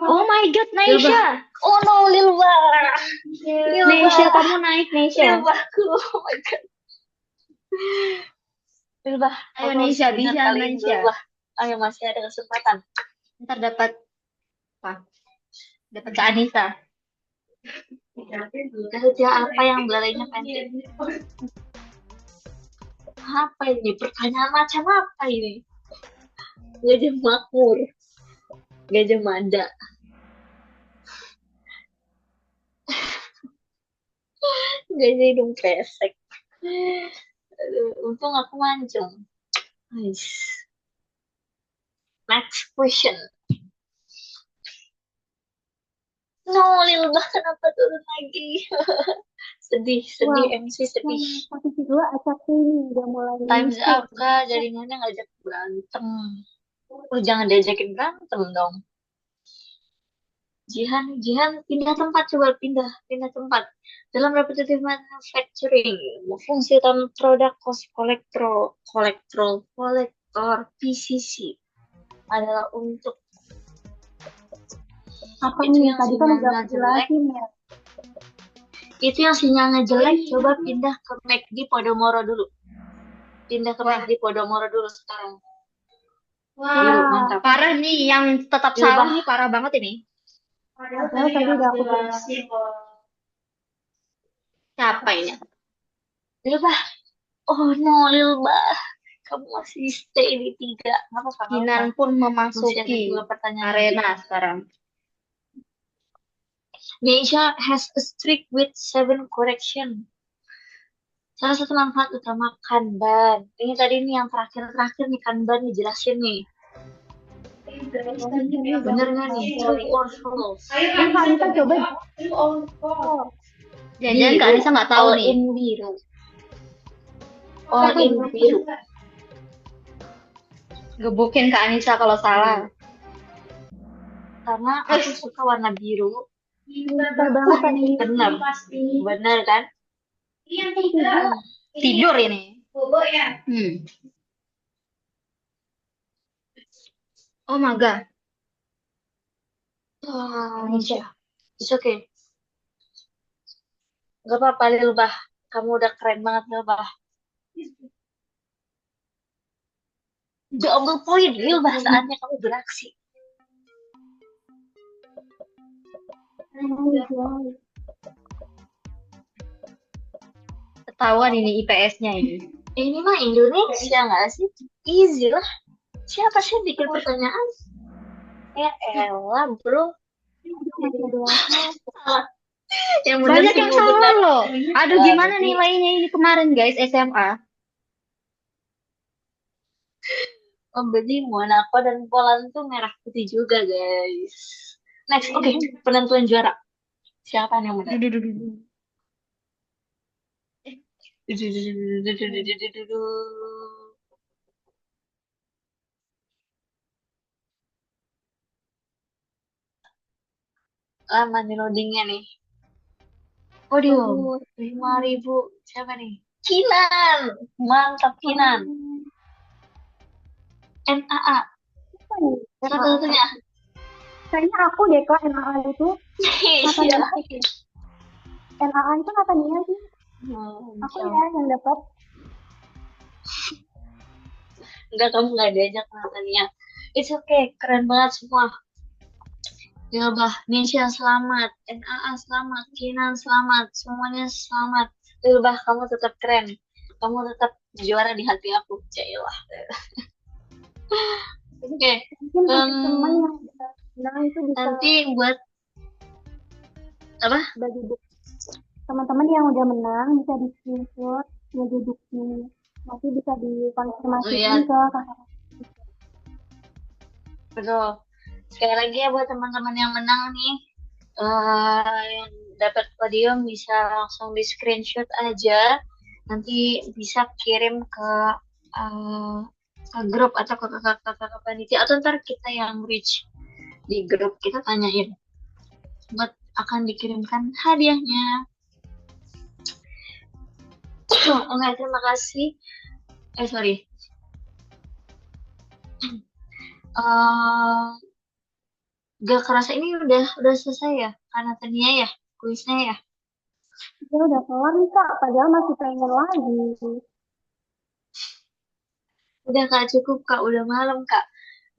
Oh my god, Naisha. Oh no, Lilbah. Naisha, kamu naik Naisha. Lilbahku. Oh my god. Lilbah. Ayo kamu Naisha, harus bisa benar kali ini, Naisha. Lilbah. Ayo masih ada kesempatan. Ntar dapat apa? Dapat Kak Anissa. Kerja apa yang belalainya pendek? Apa ini? Pertanyaan macam apa ini? Gajah makmur. Gajah Mada. Gajah hidung pesek. Aduh, untung aku mancung. Nice. Next question. No, Lilbah kenapa turun lagi? sedih Wah, MC sedih. Posisi 2 Acaki ini udah mulai Times muncul. up kak, jaringannya ngajak berantem. Oh jangan diajakin berantem dong. Jihan pindah tempat, coba pindah tempat. Dalam repetitive manufacturing, fungsi utama produk cost kolektor PCC adalah untuk Apa itu nih? yang Tadi kan udah sinyalnya aku jelasin ya. Itu yang sinyalnya jelek, coba pindah ke McD Podomoro dulu. Pindah ke McD Podomoro dulu sekarang. Biru, mantap. Parah nih, yang tetap Lilbah. salah nih, parah banget ini. Padahal tadi udah aku jelasin. Siapa ini? Lilbah. Oh no, Lilbah. Kamu masih stay di 3. Nggak apa-apa, nggak Kinan apa-apa. pun Masih ada memasuki 2 pertanyaan lagi. arena sekarang. Neisha has a streak with 7 correction. Salah satu manfaat utama Kanban. Ini tadi nih yang terakhir nih Kanban dijelasin nih. Bener nggak nih? True or false? Ini Kak Anissa coba. Oh, Jangan-jangan Kak Anissa nggak tahu all nih. in biru. All in biru. Gebukin Kak Anissa kalau salah. Karena aku suka warna biru. pintar banget Kak Nisa. Bener. Bener kan? Tidur ini. Oh my God. Neisha. It's okay. Gak apa-apa, Lilbah. Kamu udah keren banget, Lilbah. Double point, Lilbah. Saatnya kamu beraksi. Ketahuan ini IPS-nya ini. Ini mah Indonesia nggak sih? Easy lah. Siapa sih yang bikin pertanyaan? Ya elah, bro. Salah. Yang benar Banyak yang semua salah benar. loh. Aduh, gimana nilainya ini kemarin guys SMA? Jadi Monaco dan Poland tuh merah putih juga, guys. Next, oke. Penentuan juara. Siapa yang menang? Lama nih loadingnya nih. Podium 5.000. Siapa nih? Kinan. Mantap Kinan. NAA. Satu-satunya. Kayaknya aku deh Kak NAA itu. Iya. NAA itu katanya sih. Aku ya yang dapat. Enggak, kamu nggak diajak Natania. It's okay, keren banget semua. Ya bah, Nisha selamat, NAA selamat, Kinan selamat, semuanya selamat. Ya bah, kamu tetap keren. Kamu tetap juara di hati aku, Cailah. Oke. Mungkin teman-teman yang bisa menang itu bisa Nanti buat apa? bagi teman-teman yang udah menang bisa di screenshot duduknya, nanti bisa dikonfirmasikan ke kakak. Betul. Sekali lagi ya buat teman-teman yang menang nih, yang dapat podium bisa langsung di screenshot aja, nanti bisa kirim ke grup atau ke kakak panitia, atau ntar kita yang reach di grup kita tanyain buat akan dikirimkan hadiahnya. Oke, terima kasih. Sorry. Gak kerasa ini udah selesai ya, karena tadinya ya kuisnya ya. Ya udah kelar nih Kak, padahal masih pengen lagi. Udah Kak, cukup Kak, udah malam Kak.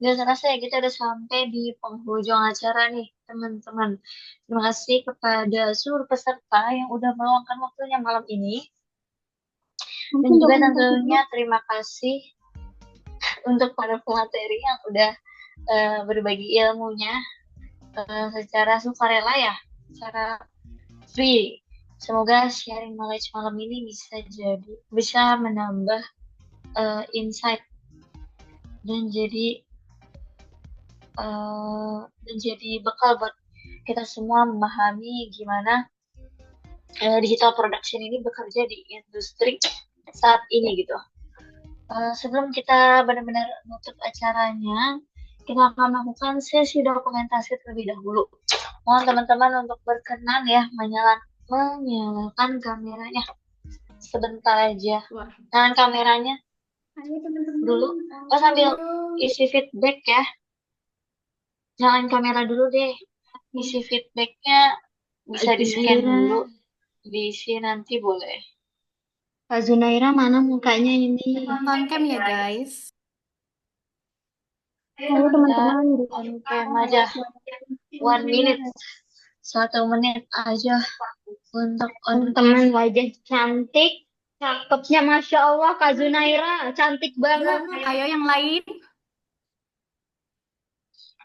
Gak kerasa ya kita udah sampai di penghujung acara nih teman-teman. Terima kasih kepada seluruh peserta yang udah meluangkan waktunya malam ini. Dan juga tentunya terima kasih untuk para pemateri yang udah berbagi ilmunya secara sukarela ya, secara free. Semoga sharing knowledge malam ini bisa menambah insight dan jadi bekal buat kita semua memahami gimana digital production ini bekerja di industri saat ini gitu. Sebelum kita benar-benar nutup acaranya, kita akan melakukan sesi dokumentasi terlebih dahulu. Mohon teman-teman untuk berkenan ya menyalakan kameranya sebentar aja. Nyalakan kameranya dulu. Sambil isi feedback ya. Nyalain kamera dulu deh. Isi feedbacknya bisa di-scan dulu. Diisi nanti boleh. Kak Zunaira mana mukanya ini? On cam ya guys. Ayo teman-teman On cam aja. 1 minute. 1 menit aja untuk on teman wajah cantik Cakepnya Masya Allah, Kak Zunaira. Cantik banget. Ayo yang lain.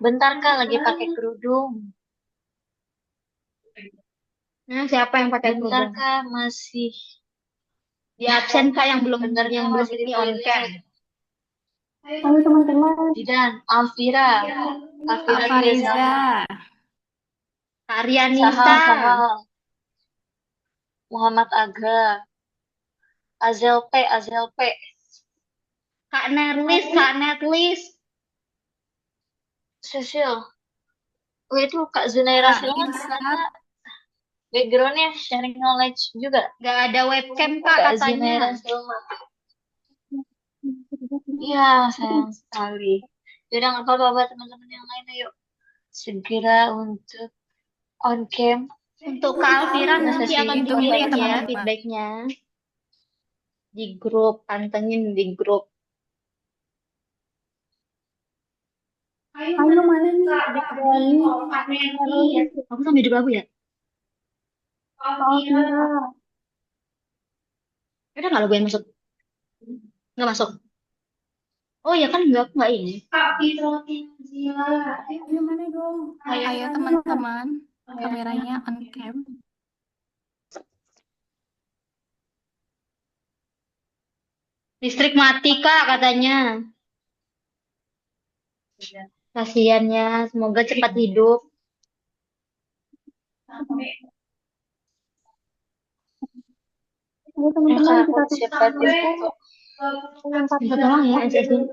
Bentar Kak, lagi pakai kerudung. Nah, siapa yang pakai Bentar kerudung? Kak, masih. Di absen Kak yang belum Bentar Kak, masih di ini on cam. toilet. Ayo teman-teman. Zidan, Alvira. Alvira Fariza. Tiazahra. Kak Rianisa. Sahal. Muhammad Aga. Azel P. Kak Netlis. Cecil. Oh itu Kak Zunaira Kak Silman Irsat. ternyata backgroundnya sharing knowledge juga. Gak ada webcam Kak Kak katanya. Zunaira Silman. Iya, sayang sekali. Jadi nggak apa-apa buat teman-teman yang lain, ayo segera untuk on cam. Untuk Kak Alvira Kita nanti sesi akan Ditunggu dikirim ya, ya teman-teman. feedbacknya di grup, pantengin di grup. Ayo mana nih? Dani. Aku sampai hidup aku ya? Alvira. Udah nggak lo gue yang masuk? Nggak masuk. Oh ya kan nggak, aku nggak ini. Ayo mana dong? Ayo teman-teman. Kameranya on cam. Listrik mati Kak katanya. Kasiannya, semoga cepat hidup. Ayo Ya teman-teman Kak, kita aku tuh siapa dulu. Minta tolong ya SSI.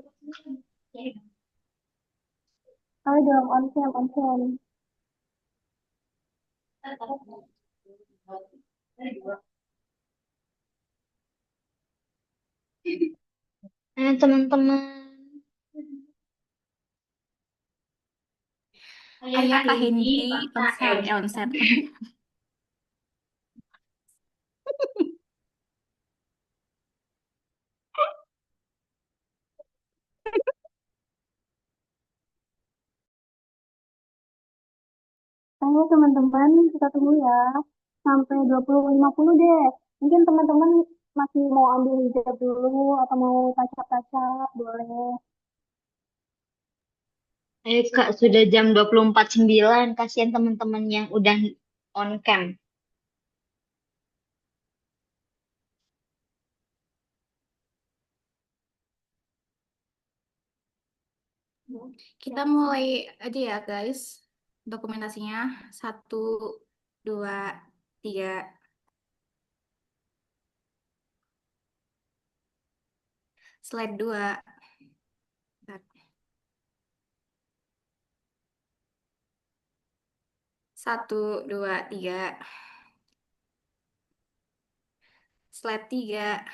Ayo dong on cam. Teman-teman. Ayo Kak Hendy onset. Ayo teman-teman kita tunggu ya. Sampai 20.50 deh. Mungkin teman-teman masih mau ambil hijab dulu atau mau tacap-tacap, boleh. Ayo Kak, sudah jam 24.09. Kasihan teman-teman yang udah on cam. Kita mulai aja ya guys. Dokumentasinya 1, 2, 3. Slide 2. Bentar. 1, 2, 3. Slide 3.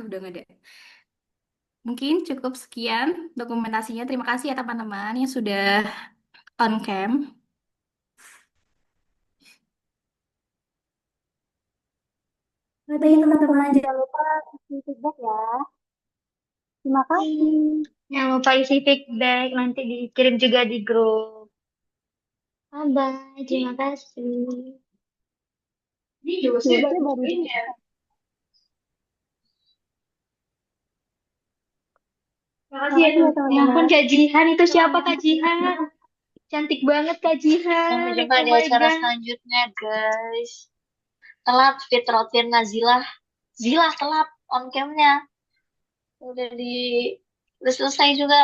Udah nggak ada. Mungkin cukup sekian dokumentasinya. Terima kasih ya teman-teman yang sudah on cam. Nanti teman-teman jangan lupa kasih feedback ya. Terima kasih. Jangan lupa isi feedback, nanti dikirim juga di grup. Bye-bye, terima kasih. Feedbacknya baru Makasih ya Ya teman-teman. ampun Kak Jihan, itu siapa Kak Jihan? Cantik banget Kak Jihan. Sampai jumpa di Oh my acara God. selanjutnya, guys. Telat Fitrotin Nazilah. Zilah telat on camnya. Udah selesai juga